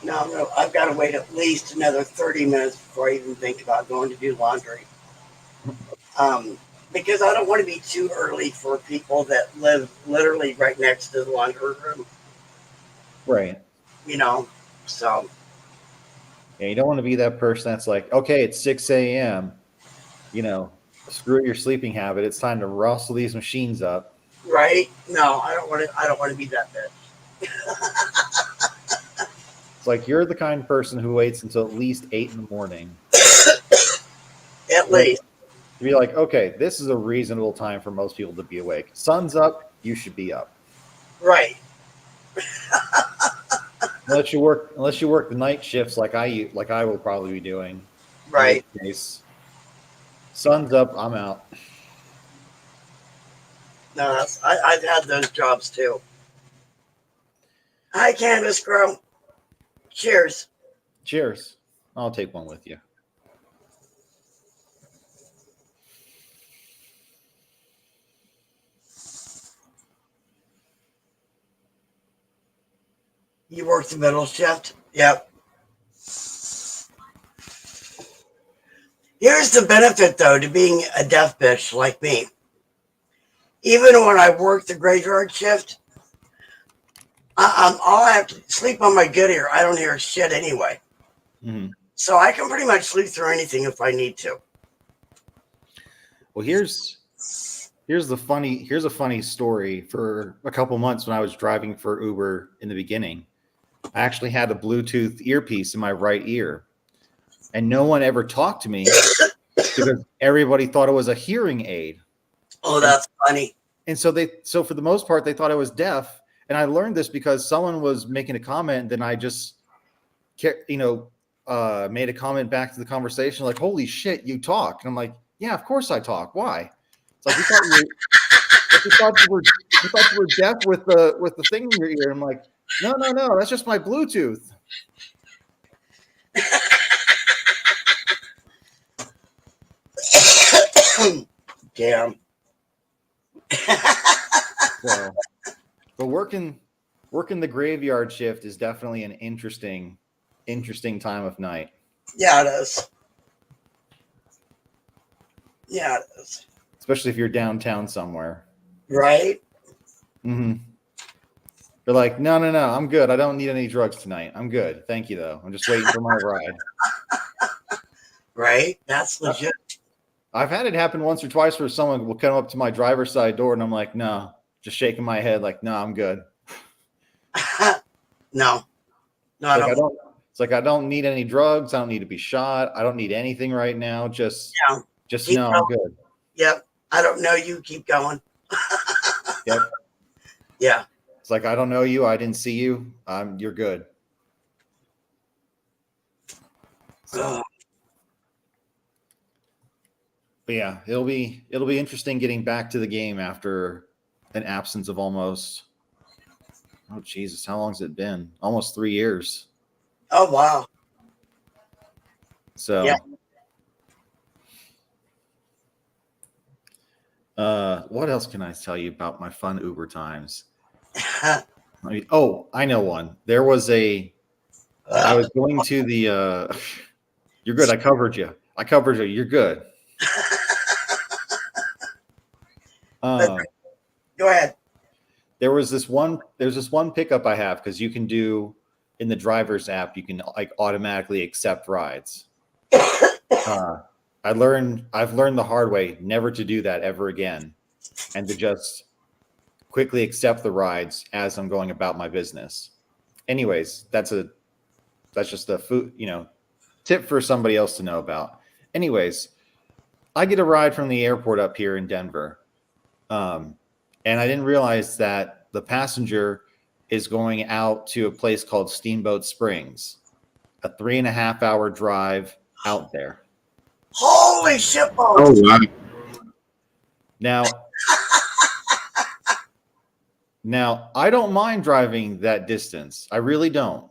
[SPEAKER 4] No, I've got to wait at least another 30 minutes before I even think about going to do laundry. Because I don't want to be too early for people that live literally right next to the laundry room.
[SPEAKER 3] Right.
[SPEAKER 4] You know, so.
[SPEAKER 3] Yeah, you don't want to be that person that's like, okay, it's 6 a.m. You know, screw your sleeping habit. It's time to rustle these machines up.
[SPEAKER 4] Right? No, I don't want to be that bitch.
[SPEAKER 3] It's like you're the kind of person who waits until at least 8 in the morning.
[SPEAKER 4] At least.
[SPEAKER 3] To be like, okay, this is a reasonable time for most people to be awake. Sun's up, you should be up.
[SPEAKER 4] Right.
[SPEAKER 3] Unless you work the night shifts like I will probably be doing.
[SPEAKER 4] Right.
[SPEAKER 3] In this case. Sun's up, I'm out.
[SPEAKER 4] No, I've had those jobs too. Hi, Canvas Grow. Cheers.
[SPEAKER 3] Cheers. I'll take one with you.
[SPEAKER 4] You work the middle shift? Yep. Here's the benefit, though, to being a deaf bitch like me. Even when I work the graveyard shift, I'll have to sleep on my good ear. I don't hear shit anyway.
[SPEAKER 3] Mm-hmm.
[SPEAKER 4] So I can pretty much sleep through anything if I need to.
[SPEAKER 3] Well, here's a funny story. For a couple months when I was driving for Uber in the beginning, I actually had a Bluetooth earpiece in my right ear, and no one ever talked to me because everybody thought it was a hearing aid.
[SPEAKER 4] Oh, that's funny.
[SPEAKER 3] And so for the most part, they thought I was deaf. And I learned this because someone was making a comment, and then I just, made a comment back to the conversation like, "Holy shit, you talk!" And I'm like, "Yeah, of course I talk. Why?" It's like, we thought you were deaf with the thing in your ear. I'm like, no, that's just my Bluetooth.
[SPEAKER 4] Damn.
[SPEAKER 3] So, but working the graveyard shift is definitely an interesting time of night.
[SPEAKER 4] Yeah, it is. Yeah, it is.
[SPEAKER 3] Especially if you're downtown somewhere.
[SPEAKER 4] Right?
[SPEAKER 3] Mm-hmm. They're like, no, I'm good. I don't need any drugs tonight. I'm good. Thank you, though. I'm just waiting for my ride.
[SPEAKER 4] Right? That's legit.
[SPEAKER 3] I've had it happen once or twice where someone will come up to my driver's side door, and I'm like, no, just shaking my head like, no, I'm good.
[SPEAKER 4] No, I don't.
[SPEAKER 3] It's like I don't need any drugs. I don't need to be shot. I don't need anything right now. Just no, I'm good.
[SPEAKER 4] Yep. I don't know you. Keep going.
[SPEAKER 3] Yep.
[SPEAKER 4] Yeah.
[SPEAKER 3] It's like, I don't know you. I didn't see you. You're good. So. But yeah, it'll be interesting getting back to the game after an absence of almost, oh Jesus, how long has it been? Almost 3 years.
[SPEAKER 4] Oh wow.
[SPEAKER 3] So
[SPEAKER 4] yeah.
[SPEAKER 3] What else can I tell you about my fun Uber times? Oh, I know one. There was I was going to the you're good. I covered you. You're good.
[SPEAKER 4] Go ahead.
[SPEAKER 3] There's this one pickup I have, because you can do in the driver's app, you can like automatically accept rides. I've learned the hard way never to do that ever again, and to just quickly accept the rides as I'm going about my business. Anyways, that's just a tip for somebody else to know about. Anyways, I get a ride from the airport up here in Denver. And I didn't realize that the passenger is going out to a place called Steamboat Springs, a 3.5-hour drive out there.
[SPEAKER 4] Holy shit!
[SPEAKER 2] Oh wow!
[SPEAKER 3] Now I don't mind driving that distance. I really don't,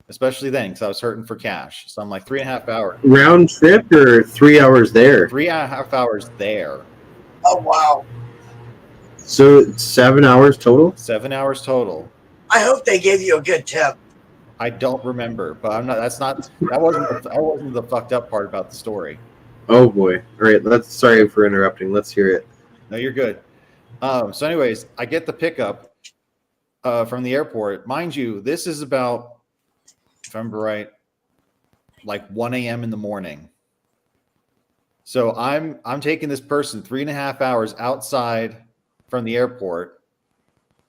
[SPEAKER 3] especially then, because I was hurting for cash. So I'm like 3.5 hours
[SPEAKER 2] round trip, or 3 hours there.
[SPEAKER 3] 3.5 hours there.
[SPEAKER 4] Oh wow!
[SPEAKER 2] So 7 hours total.
[SPEAKER 3] 7 hours total.
[SPEAKER 4] I hope they gave you a good tip.
[SPEAKER 3] I don't remember, but I'm not. That wasn't the fucked up part about the story.
[SPEAKER 2] Oh boy! All right, sorry for interrupting. Let's hear it.
[SPEAKER 3] No, you're good. So, anyways, I get the pickup from the airport. Mind you, this is about, if I remember right, like 1 a.m. in the morning. So I'm taking this person 3.5 hours outside from the airport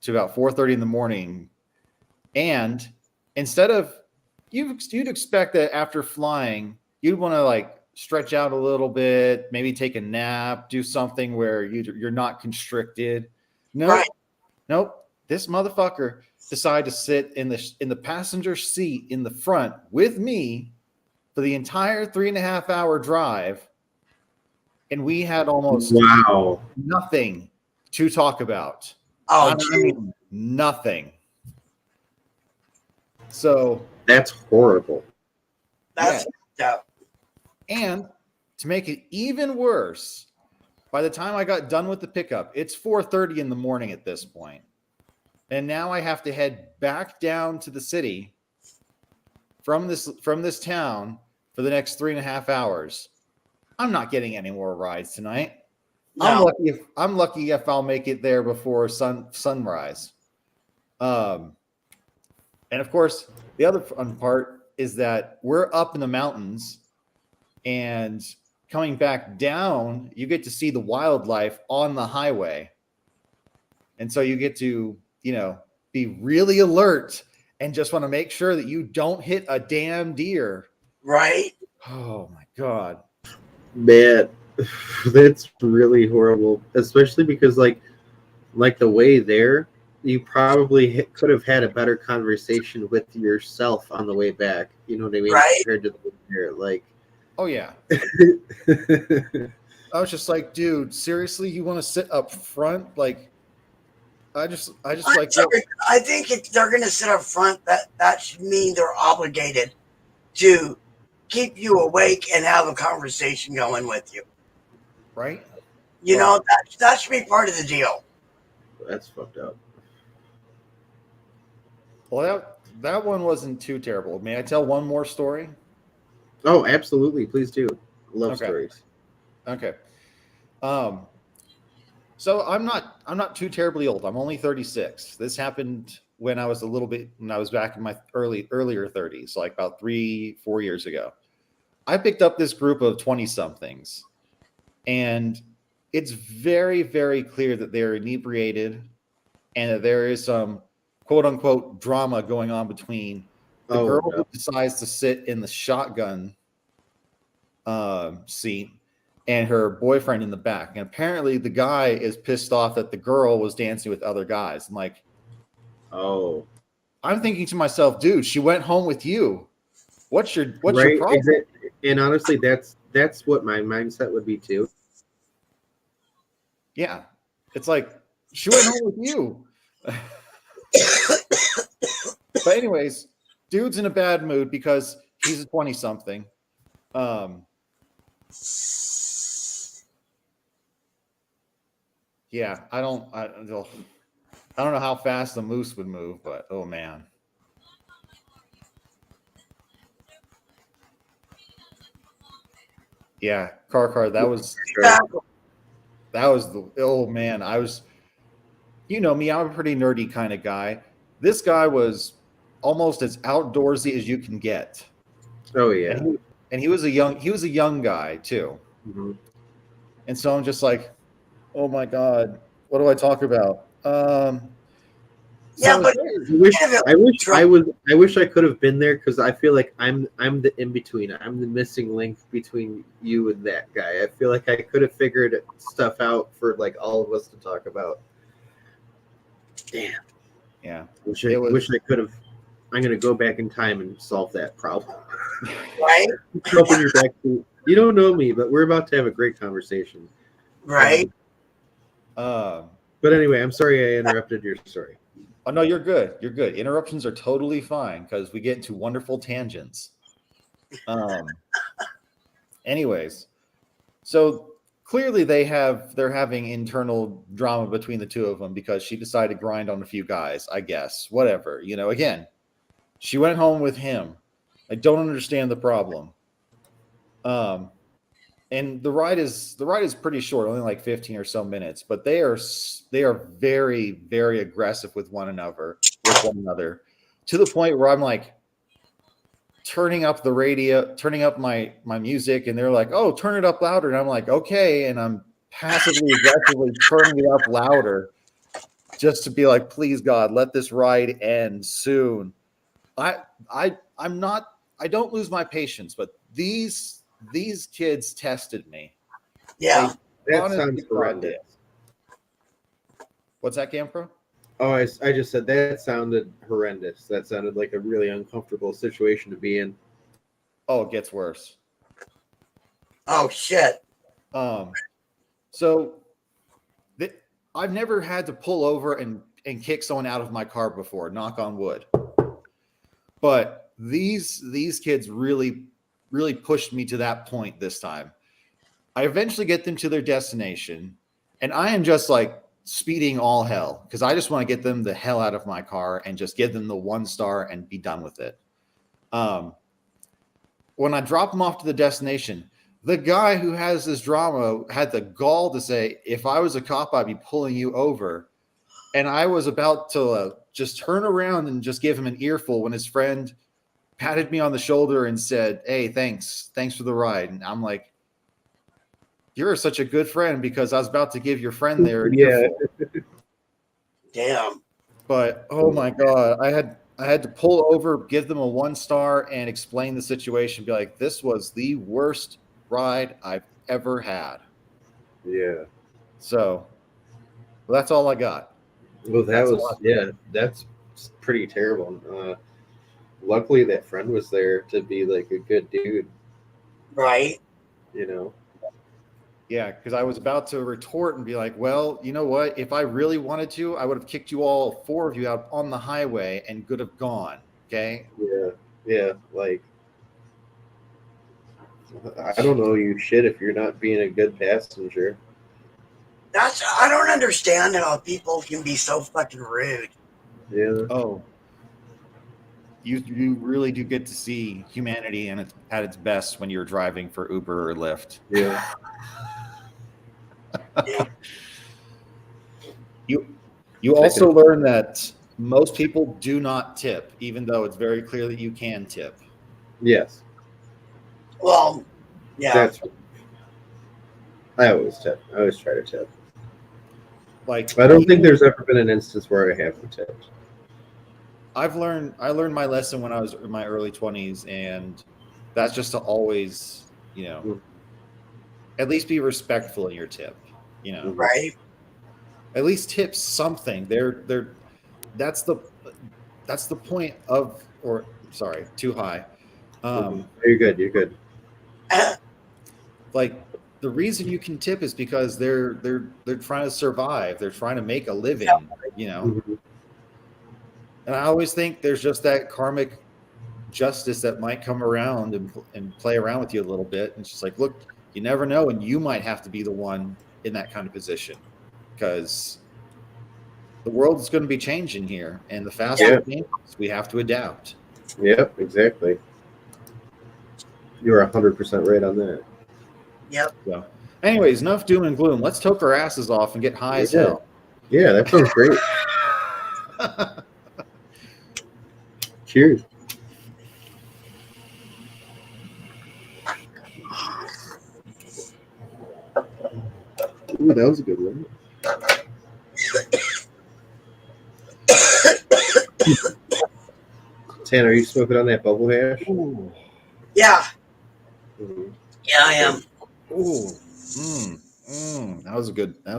[SPEAKER 3] to about 4:30 in the morning, and instead of you'd expect that after flying you'd want to like stretch out a little bit, maybe take a nap, do something where you're not constricted. Nope. This motherfucker decided to sit in the passenger seat in the front with me for the entire 3.5 hour drive, and we had almost nothing to talk about.
[SPEAKER 4] Oh,
[SPEAKER 3] I mean, nothing. So
[SPEAKER 2] that's horrible.
[SPEAKER 4] That's tough.
[SPEAKER 3] And to make it even worse, by the time I got done with the pickup, it's 4:30 in the morning at this point. And now I have to head back down to the city from this town for the next 3.5 hours. I'm not getting any more rides tonight. No. I'm lucky if I'll make it there before sunrise. And of course, the other fun part is that we're up in the mountains, and coming back down, you get to see the wildlife on the highway. And so you get to, be really alert and just want to make sure that you don't hit a damn deer.
[SPEAKER 4] Right?
[SPEAKER 3] Oh my God.
[SPEAKER 2] Man, that's really horrible, especially because like the way there, you probably could have had a better conversation with yourself on the way back. You know what I mean?
[SPEAKER 4] Right.
[SPEAKER 2] Compared to the way there, like.
[SPEAKER 3] Oh yeah. I was just like, dude, seriously, you want to sit up front? Like, I just like.
[SPEAKER 4] I think if they're going to sit up front, that should mean they're obligated to keep you awake and have a conversation going with you.
[SPEAKER 3] Right.
[SPEAKER 4] That should be part of the deal.
[SPEAKER 2] That's fucked up.
[SPEAKER 3] Well, that one wasn't too terrible. May I tell one more story?
[SPEAKER 2] Oh, absolutely. Please do. Love stories.
[SPEAKER 3] Okay. So I'm not too terribly old. I'm only 36. This happened when I was back in my earlier 30s, like about 3-4 years ago. I picked up this group of 20-somethings, and it's very, very clear that they're inebriated and that there is some quote unquote drama going on between the girl who decides to sit in the shotgun seat and her boyfriend in the back. And apparently the guy is pissed off that the girl was dancing with other guys. I'm like, oh, I'm thinking to myself, dude, she went home with you. What's your problem?
[SPEAKER 2] And honestly, that's what my mindset would be too.
[SPEAKER 3] Yeah. It's like, she went home with you. But anyways, dude's in a bad mood because he's a 20-something. Yeah, I don't know how fast the moose would move, but oh man. Yeah, car. That was the oh man. I was, you know me, I'm a pretty nerdy kind of guy. This guy was almost as outdoorsy as you can get.
[SPEAKER 2] Oh yeah.
[SPEAKER 3] And he was a young guy too.
[SPEAKER 2] Mm-hmm.
[SPEAKER 3] And so I'm just like, oh my God, what do I talk about?
[SPEAKER 4] Yeah, but
[SPEAKER 2] I wish I could have been there because I feel like I'm the in between. I'm the missing link between you and that guy. I feel like I could have figured stuff out for like all of us to talk about. Damn.
[SPEAKER 3] Yeah.
[SPEAKER 2] Wish I could have. I'm gonna go back in time and solve that problem.
[SPEAKER 4] Right.
[SPEAKER 2] Open your back seat. You don't know me, but we're about to have a great conversation.
[SPEAKER 4] Right.
[SPEAKER 2] But anyway, I'm sorry I interrupted your story.
[SPEAKER 3] Oh no, you're good. You're good. Interruptions are totally fine because we get into wonderful tangents. Anyways, so clearly they're having internal drama between the two of them because she decided to grind on a few guys, I guess. Whatever. You know, again, she went home with him. I don't understand the problem. And the ride is pretty short, only like 15 or so minutes, but they are very, very aggressive with one another to the point where I'm like turning up the radio, turning up my music, and they're like, "Oh, turn it up louder." And I'm like, "Okay." And I'm passively aggressively turning it up louder just to be like, "Please God, let this ride end soon." I don't lose my patience, but these kids tested me.
[SPEAKER 4] Yeah.
[SPEAKER 2] That sounds horrendous.
[SPEAKER 3] What's that, Campro?
[SPEAKER 2] Oh, I just said that sounded horrendous. That sounded like a really uncomfortable situation to be in.
[SPEAKER 3] Oh, it gets worse.
[SPEAKER 4] Oh, shit.
[SPEAKER 3] So I've never had to pull over and kick someone out of my car before, knock on wood. But these kids really pushed me to that point this time. I eventually get them to their destination, and I am just like speeding all hell because I just want to get them the hell out of my car and just give them the 1 star and be done with it. When I drop them off to the destination, the guy who has this drama had the gall to say, "If I was a cop, I'd be pulling you over." And I was about to just turn around and just give him an earful when his friend patted me on the shoulder and said, "Hey, thanks for the ride." And I'm like, "You're such a good friend," because I was about to give your friend there an earful.
[SPEAKER 4] Damn.
[SPEAKER 3] But oh my God, I had to pull over, give them a 1 star, and explain the situation. Be like, "This was the worst ride I've ever had."
[SPEAKER 2] Yeah.
[SPEAKER 3] So, well, that's all I got.
[SPEAKER 2] Well, that's pretty terrible. Luckily, that friend was there to be like a good dude.
[SPEAKER 4] Right.
[SPEAKER 2] You know.
[SPEAKER 3] Yeah, because I was about to retort and be like, "Well, you know what? If I really wanted to, I would have kicked you all 4 of you out on the highway and could have gone." Okay.
[SPEAKER 2] Yeah. Like, I don't know you shit if you're not being a good passenger.
[SPEAKER 4] I don't understand how people can be so fucking rude.
[SPEAKER 2] Yeah.
[SPEAKER 3] Oh. You really do get to see humanity and it's at its best when you're driving for Uber or Lyft.
[SPEAKER 2] Yeah.
[SPEAKER 3] You also learn that most people do not tip, even though it's very clear that you can tip.
[SPEAKER 2] Yes.
[SPEAKER 4] Well, yeah.
[SPEAKER 2] I always tip. I always try to tip.
[SPEAKER 3] Like,
[SPEAKER 2] I don't think there's ever been an instance where I haven't tipped.
[SPEAKER 3] I learned my lesson when I was in my early 20s, and that's just to always, at least be respectful in your tip,
[SPEAKER 4] Right.
[SPEAKER 3] At least tip something. That's the point of, or sorry, too high.
[SPEAKER 2] You're good.
[SPEAKER 3] Like The reason you can tip is because they're trying to survive. They're trying to make a living, you know.
[SPEAKER 2] Mm-hmm.
[SPEAKER 3] And I always think there's just that karmic justice that might come around and play around with you a little bit. And it's just like, look, you never know, and you might have to be the one in that kind of position because the world is going to be changing here, and the faster it changes, we have to adapt.
[SPEAKER 2] Yep, exactly. You're 100% right on that.
[SPEAKER 4] Yep.
[SPEAKER 3] So, anyways, enough doom and gloom. Let's toke our asses off and get high as hell.
[SPEAKER 2] Yeah, that sounds great. Cheers. Ooh, that was a good one. Tanner, are you smoking on that bubble hash?
[SPEAKER 3] Ooh.
[SPEAKER 4] Yeah.
[SPEAKER 2] Mm-hmm.
[SPEAKER 4] Yeah, I am.
[SPEAKER 3] Ooh. That was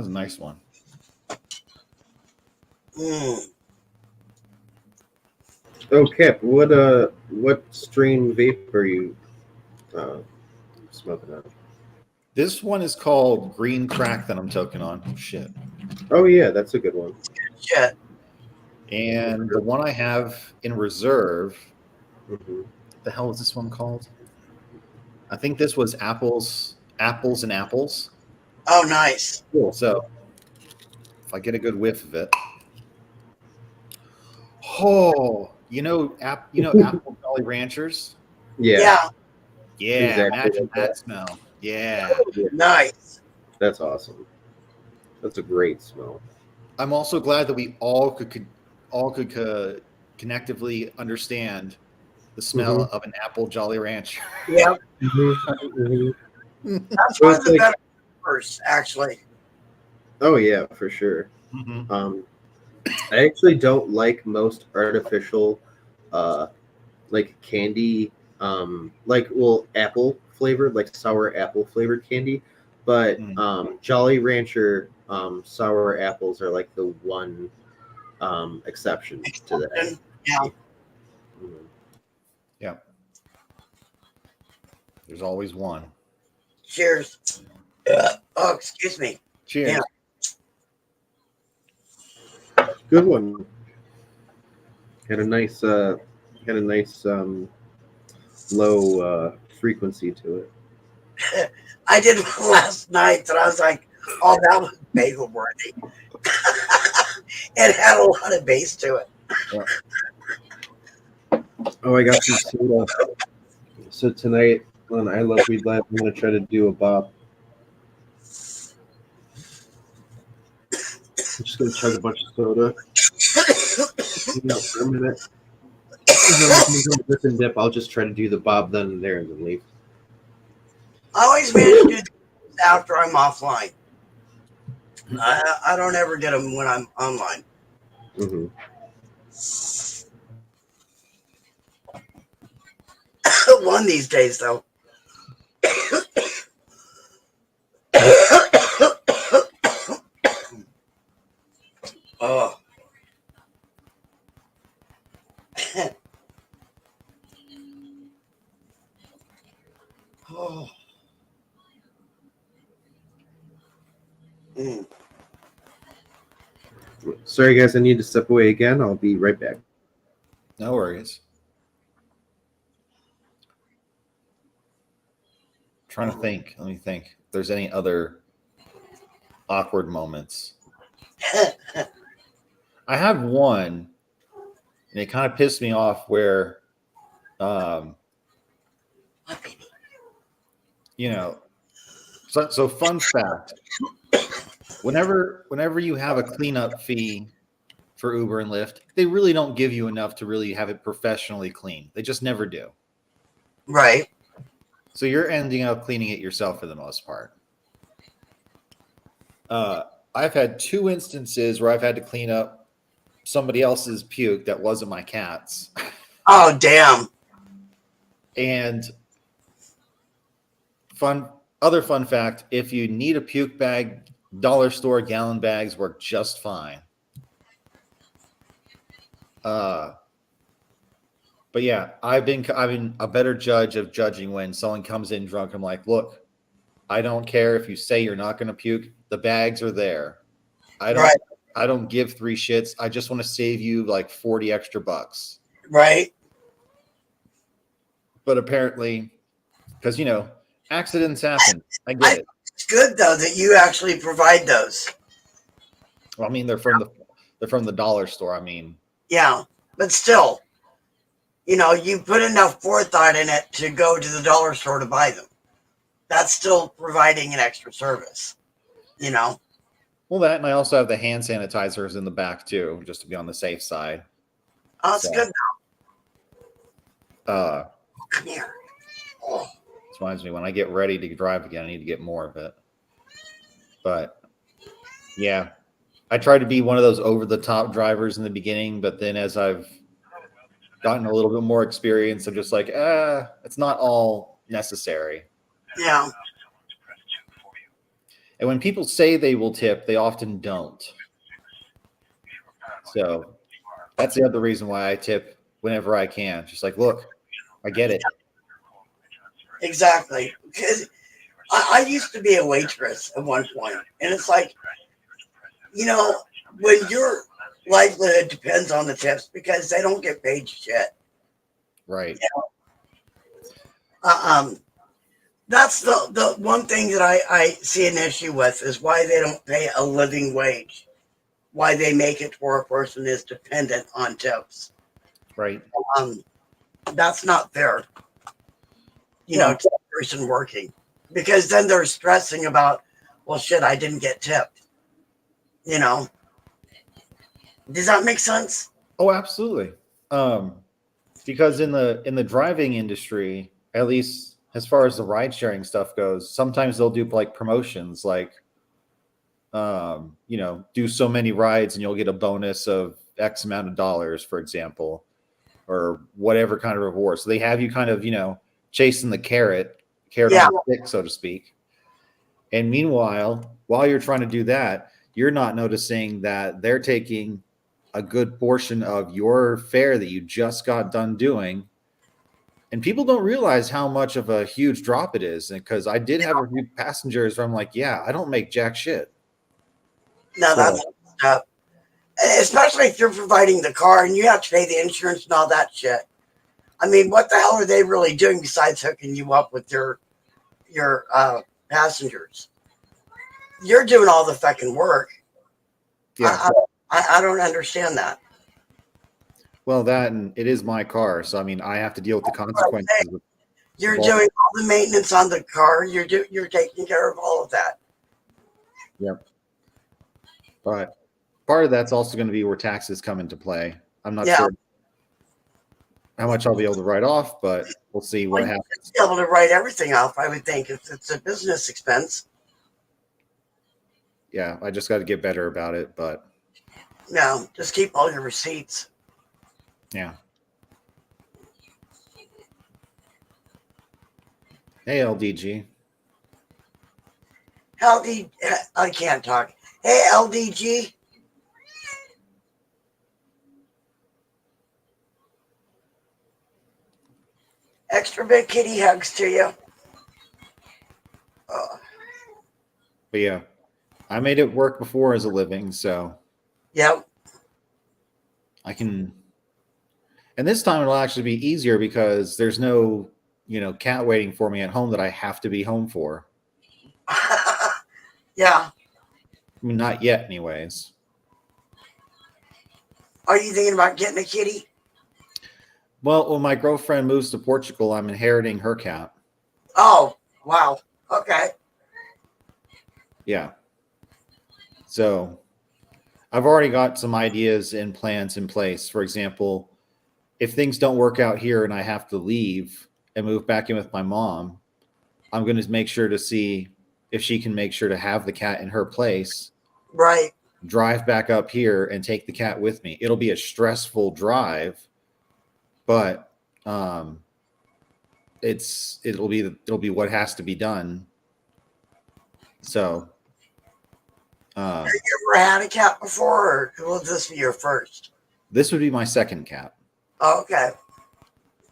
[SPEAKER 3] a nice one.
[SPEAKER 2] Oh, Cap, what strain vape are you smoking on?
[SPEAKER 3] This one is called Green Crack that I'm toking on. Oh, shit.
[SPEAKER 2] Oh, yeah, that's a good one.
[SPEAKER 4] Shit.
[SPEAKER 3] And the one I have in reserve,
[SPEAKER 2] Mm-hmm.
[SPEAKER 3] what the hell is this one called? I think this was Apples and Apples.
[SPEAKER 4] Oh, nice.
[SPEAKER 2] Cool.
[SPEAKER 3] So if I get a good whiff of it. Oh, Apple Jolly Ranchers?
[SPEAKER 2] Yeah.
[SPEAKER 3] Yeah,
[SPEAKER 2] Exactly
[SPEAKER 3] imagine
[SPEAKER 2] like
[SPEAKER 3] that smell. Yeah.
[SPEAKER 4] Nice.
[SPEAKER 2] That's awesome. That's a great smell.
[SPEAKER 3] I'm also glad that we all could connectively understand the smell of an Apple Jolly Rancher.
[SPEAKER 4] Yep.
[SPEAKER 2] Mm-hmm.
[SPEAKER 4] That's one of the better first, actually.
[SPEAKER 2] Oh, yeah, for sure.
[SPEAKER 3] Mm-hmm.
[SPEAKER 2] I actually don't like most artificial like candy, apple flavored, like sour apple flavored candy. But Jolly Rancher sour apples are like the one exception to that.
[SPEAKER 4] Yeah.
[SPEAKER 2] Mm-hmm.
[SPEAKER 3] Yeah. There's always one.
[SPEAKER 4] Cheers. Oh, excuse me.
[SPEAKER 3] Cheers.
[SPEAKER 2] Yeah. Good one. Had a nice low frequency to it.
[SPEAKER 4] I did one last night that I was like, oh, that was bagel worthy. It had a lot of bass to it.
[SPEAKER 3] Yeah.
[SPEAKER 2] Oh, I got some soda. So tonight on I Love Weed Live, I'm going to try to do a bop. I'm just going to chug a bunch of soda. For a minute. Dip and dip. I'll just try to do the bob then and there and then leave.
[SPEAKER 4] I always manage to do this after I'm offline. I don't ever get them when I'm online.
[SPEAKER 2] Mm-hmm.
[SPEAKER 4] One these days, though. Oh. Oh.
[SPEAKER 2] Sorry, guys. I need to step away again. I'll be right back.
[SPEAKER 3] No worries. Trying to think. Let me think. If there's any other awkward moments. I have one, and it kind of pissed me off where, so fun fact. Whenever you have a cleanup fee for Uber and Lyft, they really don't give you enough to really have it professionally cleaned. They just never do.
[SPEAKER 4] Right.
[SPEAKER 3] So you're ending up cleaning it yourself for the most part. I've had 2 instances where I've had to clean up somebody else's puke that wasn't my cat's.
[SPEAKER 4] Oh, damn.
[SPEAKER 3] And other fun fact, if you need a puke bag, dollar store gallon bags work just fine. But yeah, I've been a better judge of judging when someone comes in drunk. I'm like, look, I don't care if you say you're not going to puke. The bags are there.
[SPEAKER 4] Right.
[SPEAKER 3] I don't give three shits. I just want to save you like 40 extra bucks.
[SPEAKER 4] Right.
[SPEAKER 3] But apparently, because accidents happen. I get it.
[SPEAKER 4] It's good though that you actually provide those.
[SPEAKER 3] Well, I mean, they're from the dollar store. I mean,
[SPEAKER 4] yeah, but still, you put enough forethought in it to go to the dollar store to buy them. That's still providing an extra service.
[SPEAKER 3] Well, that, and I also have the hand sanitizers in the back too, just to be on the safe side.
[SPEAKER 4] Oh, that's good
[SPEAKER 3] now.
[SPEAKER 4] Come here. Oh.
[SPEAKER 3] This reminds me, when I get ready to drive again, I need to get more of it. But yeah, I tried to be one of those over-the-top drivers in the beginning, but then as I've gotten a little bit more experience, I'm just like, it's not all necessary.
[SPEAKER 4] Yeah.
[SPEAKER 3] And when people say they will tip, they often don't. So that's the other reason why I tip whenever I can. Just like, look, I get it.
[SPEAKER 4] Exactly. Because I used to be a waitress at one point, and it's like, when your livelihood depends on the tips because they don't get paid shit.
[SPEAKER 3] Right.
[SPEAKER 4] That's the one thing that I see an issue with is why they don't pay a living wage, why they make it where a person is dependent on tips.
[SPEAKER 3] Right.
[SPEAKER 4] That's not fair, to the person working, because then they're stressing about, well, shit, I didn't get tipped. Does that make sense?
[SPEAKER 3] Oh, absolutely. Because in the driving industry, at least as far as the ride sharing stuff goes, sometimes they'll do like promotions, like, do so many rides and you'll get a bonus of X amount of dollars, for example, or whatever kind of reward. So they have you kind of, chasing the carrot on the stick, so to speak. And meanwhile, while you're trying to do that, you're not noticing that they're taking a good portion of your fare that you just got done doing. And people don't realize how much of a huge drop it is. And because I did have a few passengers where I'm like, yeah, I don't make jack shit.
[SPEAKER 4] No, that's tough. Especially if you're providing the car and you have to pay the insurance and all that shit. I mean, what the hell are they really doing besides hooking you up with your passengers? You're doing all the fucking work.
[SPEAKER 3] Yeah.
[SPEAKER 4] I don't understand that.
[SPEAKER 3] Well, that, and it is my car, so I mean, I have to deal with the consequences.
[SPEAKER 4] You're doing all the maintenance on the car. You're taking care of all of that.
[SPEAKER 3] Yep. But part of that's also going to be where taxes come into play. I'm not sure how much I'll be able to write off, but we'll see what happens.
[SPEAKER 4] You'll be able to write everything off, I would think, if it's a business expense.
[SPEAKER 3] Yeah, I just got to get better about it, but
[SPEAKER 4] no, just keep all your receipts.
[SPEAKER 3] Yeah. Hey, LDG.
[SPEAKER 4] I can't talk. Hey, LDG. Extra big kitty hugs to you.
[SPEAKER 3] But yeah, I made it work before as a living, so.
[SPEAKER 4] Yep.
[SPEAKER 3] I can. And this time it'll actually be easier because there's no, cat waiting for me at home that I have to be home for.
[SPEAKER 4] Yeah.
[SPEAKER 3] I mean, not yet, anyways.
[SPEAKER 4] Are you thinking about getting a kitty?
[SPEAKER 3] Well, when my girlfriend moves to Portugal, I'm inheriting her cat.
[SPEAKER 4] Oh, wow. Okay.
[SPEAKER 3] Yeah. So I've already got some ideas and plans in place. For example, if things don't work out here and I have to leave and move back in with my mom, I'm going to make sure to see if she can make sure to have the cat in her place.
[SPEAKER 4] Right.
[SPEAKER 3] Drive back up here and take the cat with me. It'll be a stressful drive, but it'll be what has to be done. So
[SPEAKER 4] have you ever had a cat before, or will this be your first?
[SPEAKER 3] This would be my second cat.
[SPEAKER 4] Oh, okay.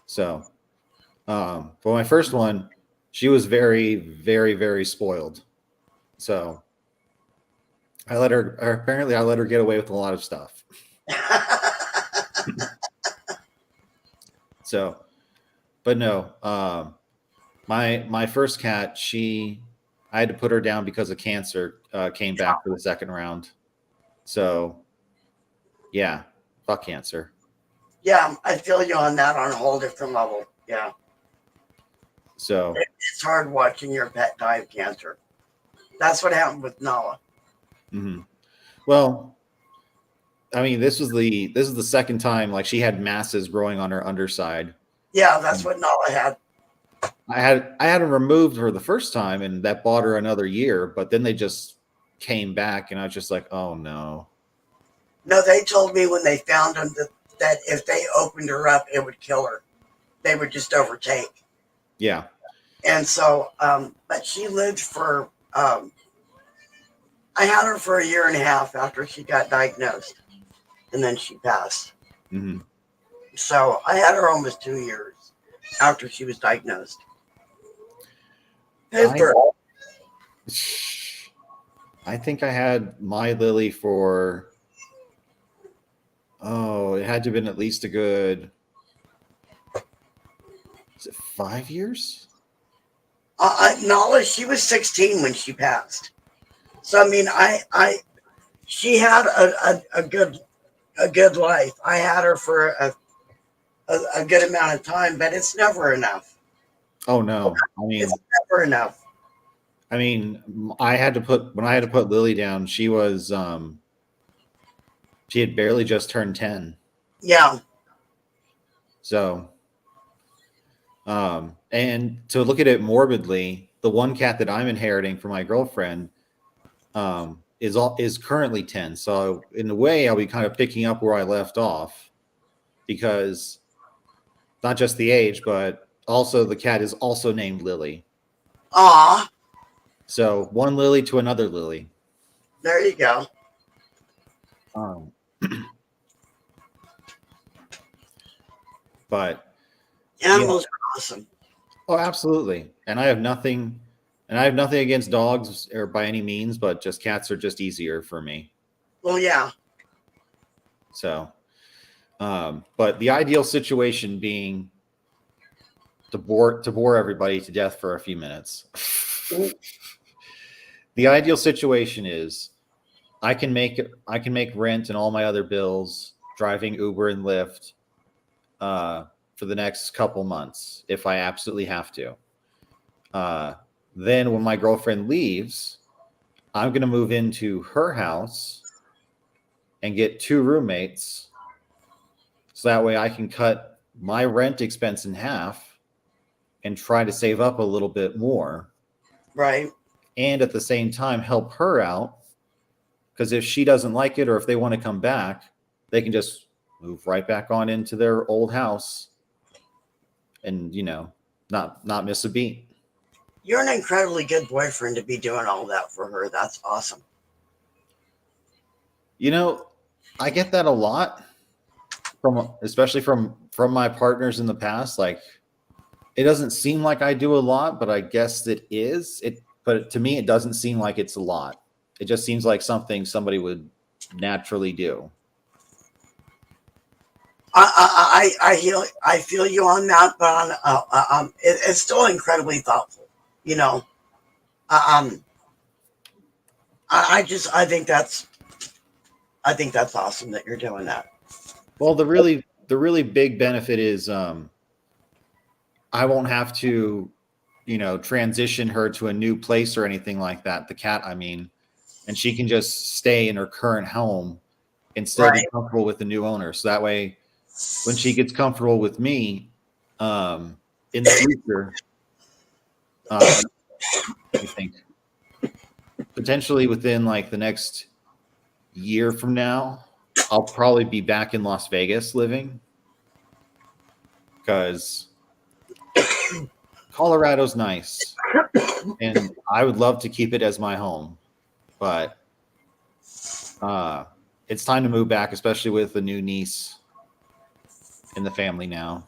[SPEAKER 3] So for my first one, she was very, very, very spoiled. So I let her. Apparently, I let her get away with a lot of stuff. So, but no, my first cat, I had to put her down because of cancer. Came back for the second round. So, yeah, fuck cancer.
[SPEAKER 4] Yeah, I feel you on that on a whole different level. Yeah.
[SPEAKER 3] So
[SPEAKER 4] it's hard watching your pet die of cancer. That's what happened with Nala.
[SPEAKER 3] Mm-hmm. Well, I mean, this is the second time like she had masses growing on her underside.
[SPEAKER 4] Yeah, that's what Nala had.
[SPEAKER 3] I had them removed her the first time, and that bought her another year. But then they just came back, and I was just like, oh no.
[SPEAKER 4] No, they told me when they found them that if they opened her up, it would kill her. They would just overtake.
[SPEAKER 3] Yeah.
[SPEAKER 4] And so, but she lived for. I had her for a year and a half after she got diagnosed, and then she passed.
[SPEAKER 3] Mm-hmm.
[SPEAKER 4] So I had her almost 2 years after she was diagnosed.
[SPEAKER 3] I think I had my Lily for, it had to have been at least a good, is it 5 years?
[SPEAKER 4] Nala, she was 16 when she passed. So I mean, she had a good life. I had her for a good amount of time, but it's never enough.
[SPEAKER 3] Oh no, I mean,
[SPEAKER 4] it's never enough.
[SPEAKER 3] I mean, when I had to put Lily down, she was she had barely just turned 10.
[SPEAKER 4] Yeah.
[SPEAKER 3] So, and to look at it morbidly, the one cat that I'm inheriting from my girlfriend is currently 10. So in a way, I'll be kind of picking up where I left off, because not just the age, but also the cat is also named Lily.
[SPEAKER 4] Aw.
[SPEAKER 3] So one Lily to another Lily.
[SPEAKER 4] There you go.
[SPEAKER 3] But
[SPEAKER 4] animals are awesome.
[SPEAKER 3] Oh, absolutely. And I have nothing against dogs or by any means, but just cats are just easier for me.
[SPEAKER 4] Well, yeah.
[SPEAKER 3] So, but the ideal situation being to bore everybody to death for a few minutes. The ideal situation is I can make rent and all my other bills driving Uber and Lyft for the next couple months if I absolutely have to. Then when my girlfriend leaves, I'm going to move into her house and get 2 roommates. So that way I can cut my rent expense in half and try to save up a little bit more.
[SPEAKER 4] Right.
[SPEAKER 3] And at the same time, help her out. Because if she doesn't like it, or if they want to come back, they can just move right back on into their old house and, not miss a beat.
[SPEAKER 4] You're an incredibly good boyfriend to be doing all that for her. That's awesome.
[SPEAKER 3] I get that a lot especially from my partners in the past. Like, it doesn't seem like I do a lot, but I guess it is. But to me, it doesn't seem like it's a lot. It just seems like something somebody would naturally do.
[SPEAKER 4] I feel you on that, but it's still incredibly thoughtful. I think that's awesome that you're doing that.
[SPEAKER 3] Well, the really big benefit is I won't have to, transition her to a new place or anything like that. The cat, I mean, and she can just stay in her current home and still be comfortable with the new owner. So that way, when she gets comfortable with me, in the future, I think potentially within like the next year from now, I'll probably be back in Las Vegas living, because Colorado's nice and I would love to keep it as my home, but it's time to move back, especially with the new niece in the family now.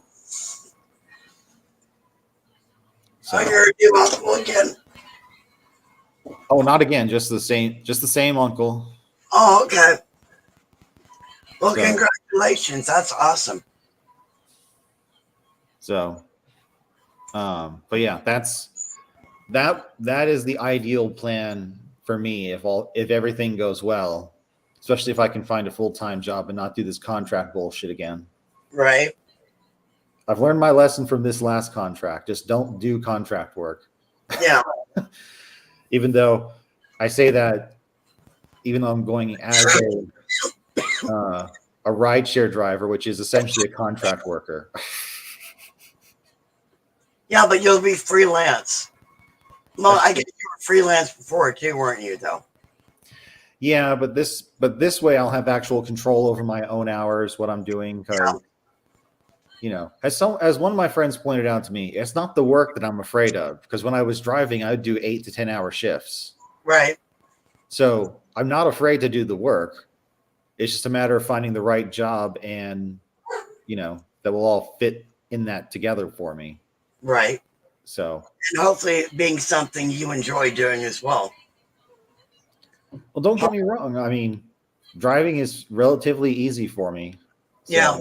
[SPEAKER 4] So you're your uncle again?
[SPEAKER 3] Oh, not again. Just the same uncle.
[SPEAKER 4] Oh, okay. Well, so, congratulations. That's awesome.
[SPEAKER 3] So, but yeah, that is the ideal plan for me if everything goes well, especially if I can find a full-time job and not do this contract bullshit again.
[SPEAKER 4] Right.
[SPEAKER 3] I've learned my lesson from this last contract. Just don't do contract work.
[SPEAKER 4] Yeah.
[SPEAKER 3] Even though I say that, even though I'm going as a rideshare driver, which is essentially a contract worker.
[SPEAKER 4] Yeah, but you'll be freelance. Well, I guess you were freelance before too, weren't you, though?
[SPEAKER 3] Yeah, but this way I'll have actual control over my own hours, what I'm doing, because as one of my friends pointed out to me, it's not the work that I'm afraid of, because when I was driving, I'd do 8 to 10 hour shifts.
[SPEAKER 4] Right.
[SPEAKER 3] So I'm not afraid to do the work. It's just a matter of finding the right job and that will all fit in that together for me.
[SPEAKER 4] Right.
[SPEAKER 3] So,
[SPEAKER 4] and hopefully being something you enjoy doing as well.
[SPEAKER 3] Well, don't get me wrong. I mean, driving is relatively easy for me. So,
[SPEAKER 4] yeah.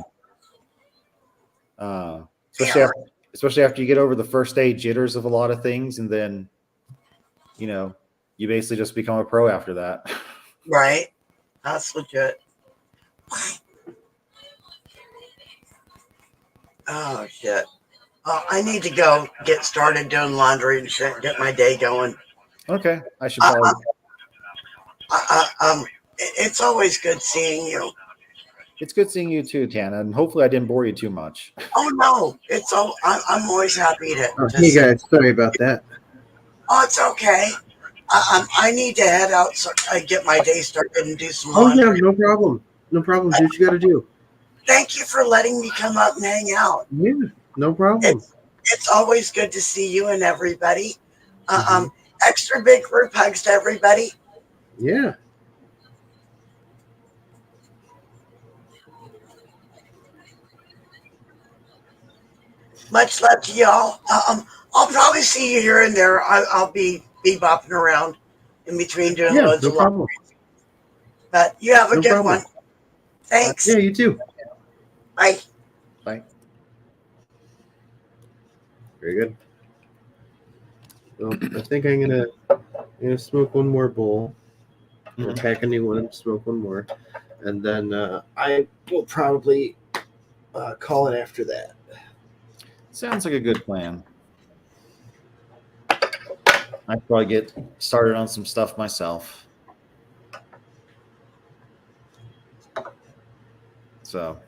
[SPEAKER 3] Especially after you get over the first day jitters of a lot of things, and then, you basically just become a pro after that.
[SPEAKER 4] Right. That's legit. Oh, shit. I need to go get started doing laundry and shit, get my day going.
[SPEAKER 3] Okay. I should probably.
[SPEAKER 4] It's always good seeing you.
[SPEAKER 3] It's good seeing you too, Tana, and hopefully I didn't bore you too much.
[SPEAKER 4] Oh, no. I'm always happy to.
[SPEAKER 2] Hey, guys. Sorry about that.
[SPEAKER 4] Oh, it's okay. I need to head out so I get my day started and do some laundry.
[SPEAKER 2] Oh, yeah, no problem. No problem. Do what you got to do.
[SPEAKER 4] Thank you for letting me come up and hang out.
[SPEAKER 2] Yeah, no problem.
[SPEAKER 4] It's always good to see you and everybody. Extra big group hugs to everybody.
[SPEAKER 2] Yeah.
[SPEAKER 4] Much love to y'all. I'll probably see you here and there. I'll be bopping around in between doing loads of laundry. But you have a good one. Thanks.
[SPEAKER 2] Yeah, you too.
[SPEAKER 4] Bye.
[SPEAKER 3] Bye.
[SPEAKER 2] Very good. Well, I think I'm gonna smoke one more bowl, or pack a new one, smoke one more, and then I will probably call it after that.
[SPEAKER 3] Sounds like a good plan. I'd probably get started on some stuff myself. So,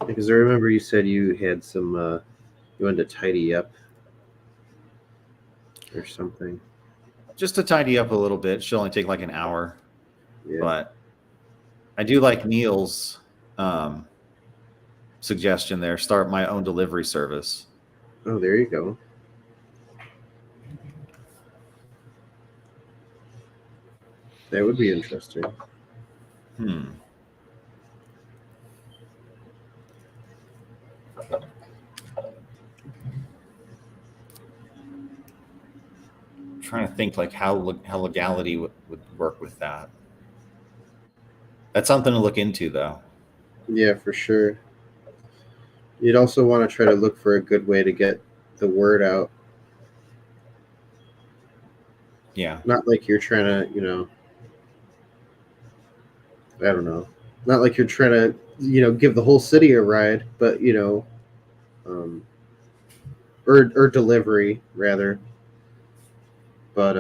[SPEAKER 2] because I remember you said you had some, you wanted to tidy up or something.
[SPEAKER 3] Just to tidy up a little bit. Should only take like an hour.
[SPEAKER 2] Yeah.
[SPEAKER 3] But I do like Neil's suggestion there. Start my own delivery service.
[SPEAKER 2] Oh, there you go. That would be interesting.
[SPEAKER 3] Trying to think like how legality would work with that. That's something to look into, though.
[SPEAKER 2] Yeah, for sure. You'd also want to try to look for a good way to get the word out.
[SPEAKER 3] Yeah.
[SPEAKER 2] Not like you're trying to, I don't know. Not like you're trying to, give the whole city a ride, but, or delivery rather. But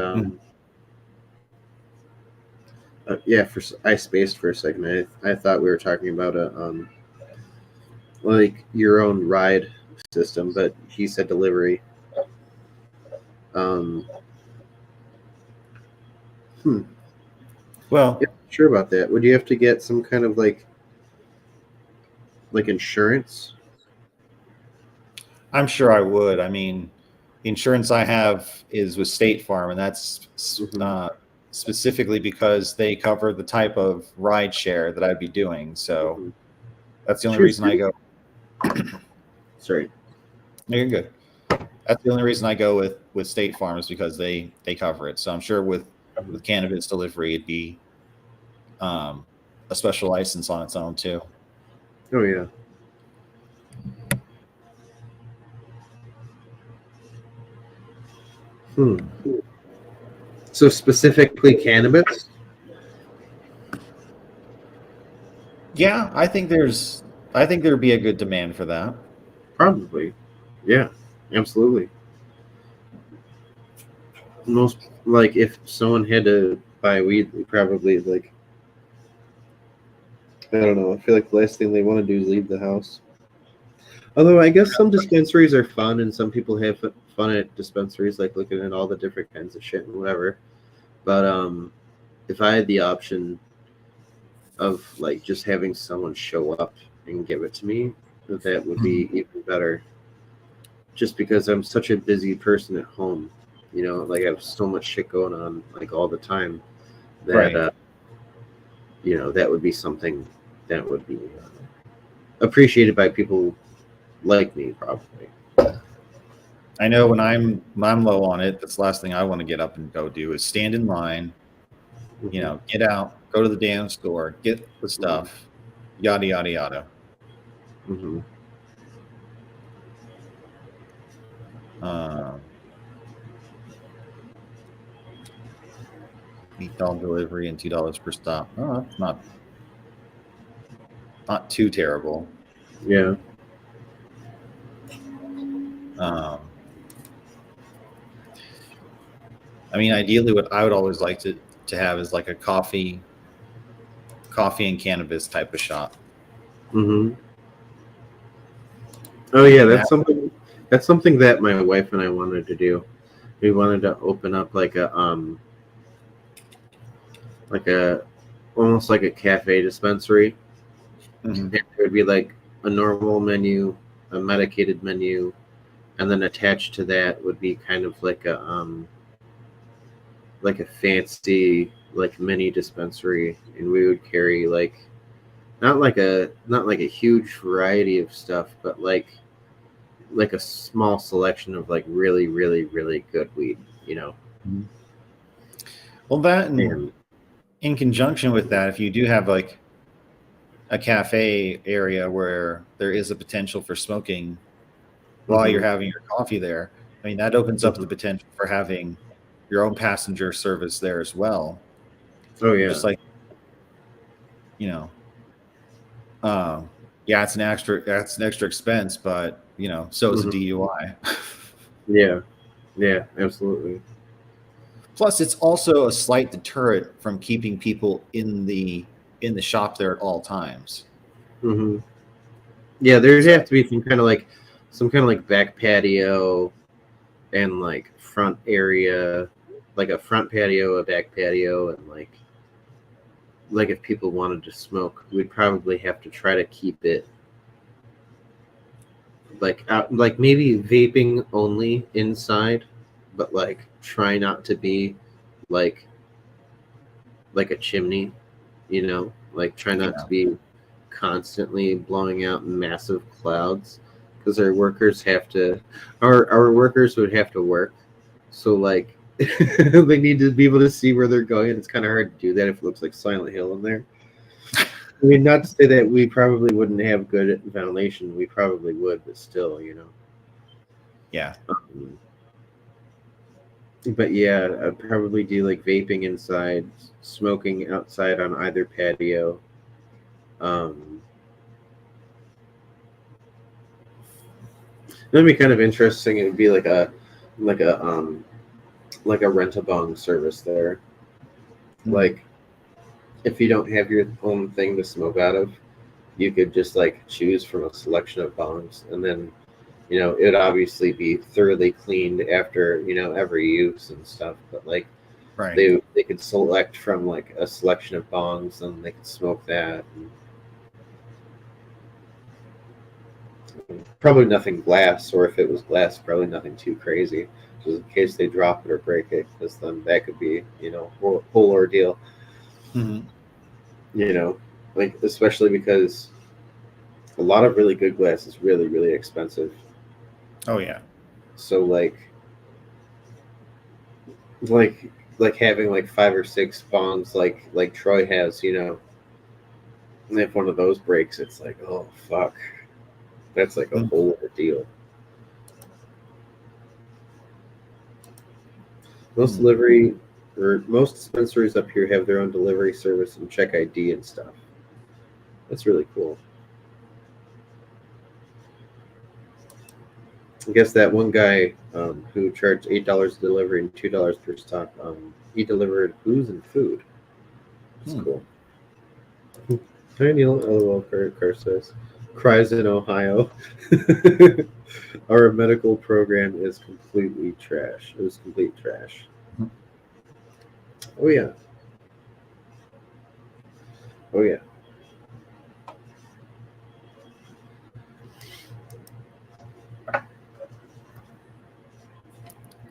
[SPEAKER 2] yeah, I spaced for a second. I thought we were talking about a like your own ride system, but he said delivery.
[SPEAKER 3] Well,
[SPEAKER 2] yeah, sure about that. Would you have to get some kind of like insurance?
[SPEAKER 3] I'm sure I would. I mean, the insurance I have is with State Farm, and that's specifically because they cover the type of ride share that I'd be doing. So that's the only reason I go.
[SPEAKER 2] Sorry.
[SPEAKER 3] No, you're good. That's the only reason I go with State Farm is because they cover it. So I'm sure with cannabis delivery, it'd be a special license on its own too.
[SPEAKER 2] Oh yeah. So specifically cannabis?
[SPEAKER 3] Yeah, I think there'd be a good demand for that.
[SPEAKER 2] Probably. Yeah, absolutely. Most, like, if someone had to buy weed, they probably, like, I don't know, I feel like the last thing they want to do is leave the house. Although I guess some dispensaries are fun, and some people have fun at dispensaries, like looking at all the different kinds of shit and whatever. But if I had the option of like just having someone show up and give it to me, that would be even better. Just because I'm such a busy person at home, you know, like I have so much shit going on like all the time that you know, that would be something that would be appreciated by people like me, probably.
[SPEAKER 3] I know when I'm low on it, that's the last thing I want to get up and go do is stand in line, you know, get out, go to the damn store, get the stuff, yada yada yada.
[SPEAKER 2] Mm-hmm.
[SPEAKER 3] $8 delivery and $2 per stop. Oh, that's not too terrible.
[SPEAKER 2] Yeah.
[SPEAKER 3] I mean, ideally, what I would always like to have is like a coffee and cannabis type of shop.
[SPEAKER 2] Mm-hmm. Oh yeah, that's something that my wife and I wanted to do. We wanted to open up like a almost like a cafe dispensary.
[SPEAKER 3] Mm-hmm.
[SPEAKER 2] It would be like a normal menu, a medicated menu, and then attached to that would be kind of like a fancy like mini dispensary, and we would carry like not like a huge variety of stuff, but like a small selection of like really really really good weed, you know.
[SPEAKER 3] Well, that and in conjunction with that, if you do have like a cafe area where there is a potential for smoking while you're having your coffee there, I mean, that opens up the potential for having your own passenger service there as well.
[SPEAKER 2] Oh yeah.
[SPEAKER 3] Just like, you know, yeah, it's an extra expense, but you know, so is a DUI.
[SPEAKER 2] Yeah, absolutely.
[SPEAKER 3] Plus, it's also a slight deterrent from keeping people in the shop there at all times.
[SPEAKER 2] Mm-hmm. Yeah, there's have to be some kind of like back patio and like front area, like a front patio, a back patio, and like if people wanted to smoke, we'd probably have to try to keep it like out, like maybe vaping only inside, but like try not to be like a chimney, you know, like try not to be constantly blowing out massive clouds, because our workers would have to work, so like they need to be able to see where they're going, and it's kind of hard to do that if it looks like Silent Hill in there. I mean, not to say that we probably wouldn't have good ventilation, we probably would, but still, you know.
[SPEAKER 3] Yeah.
[SPEAKER 2] But yeah, I'd probably do like vaping inside, smoking outside on either patio. That'd be kind of interesting. It would be like a rent-a-bong service there. Like, if you don't have your own thing to smoke out of, you could just like choose from a selection of bongs, and then, you know, it would obviously be thoroughly cleaned after, you know, every use and stuff. But like, they could select from like a selection of bongs, and they could smoke that. Probably nothing glass, or if it was glass, probably nothing too crazy, just in case they drop it or break it, because then that could be, you know, whole ordeal. You know, like, especially because a lot of really good glass is really, really expensive.
[SPEAKER 3] Oh yeah.
[SPEAKER 2] So like having like 5 or 6 bongs like Troy has, you know. And if one of those breaks, it's like, oh fuck. That's like a whole ordeal. Most most dispensaries up here have their own delivery service and check ID and stuff. That's really cool. I guess that one guy who charged $8 delivery and $2 per stop, he delivered booze and food. That's cool. Tiny LOL car says, cries in Ohio. Our medical program is completely trash. It was complete trash. Oh yeah. Oh yeah.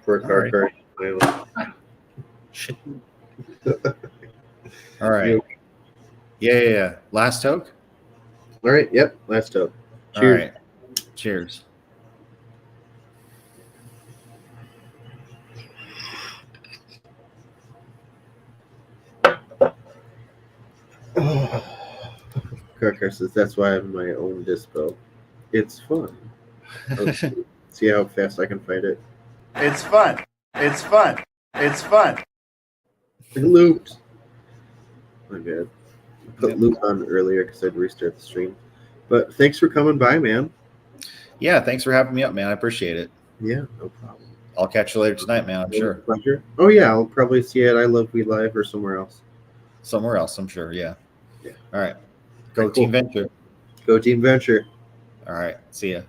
[SPEAKER 2] For a car.
[SPEAKER 3] Shit. All right. Yeah. Last toke?
[SPEAKER 2] All right. Yep. Last toke.
[SPEAKER 3] Cheers. All right. Cheers.
[SPEAKER 2] Car says, that's why I have my own dispo. It's fun. See how fast I can fight it.
[SPEAKER 3] It's fun. It's fun. It's fun.
[SPEAKER 2] Looped. My bad. I put loop on earlier because I'd restart the stream. But thanks for coming by, man.
[SPEAKER 3] Yeah, thanks for having me up, man. I appreciate it.
[SPEAKER 2] Yeah, no problem.
[SPEAKER 3] I'll catch you later tonight, man. I'm sure.
[SPEAKER 2] Pleasure. Oh yeah, I'll probably see you at I Love We Live or somewhere else.
[SPEAKER 3] Somewhere else, I'm sure. Yeah.
[SPEAKER 2] Yeah.
[SPEAKER 3] All right. Go Team Venture.
[SPEAKER 2] Go Team Venture.
[SPEAKER 3] All right. See ya.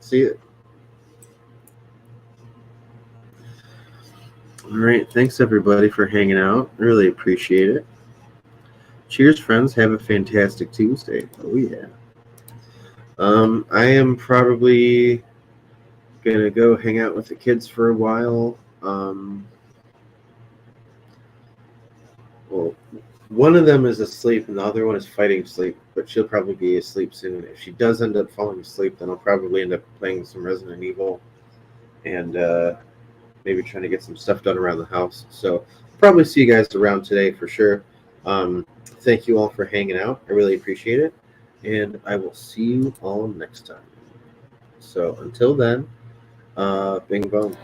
[SPEAKER 2] See ya. All right. Thanks everybody for hanging out. I really appreciate it. Cheers, friends. Have a fantastic Tuesday. Oh yeah. I am probably gonna go hang out with the kids for a while. Well, one of them is asleep and the other one is fighting sleep, but she'll probably be asleep soon. If she does end up falling asleep, then I'll probably end up playing some Resident Evil and maybe trying to get some stuff done around the house. So I'll probably see you guys around today for sure. Thank you all for hanging out. I really appreciate it. And I will see you all next time. So until then, bing bong.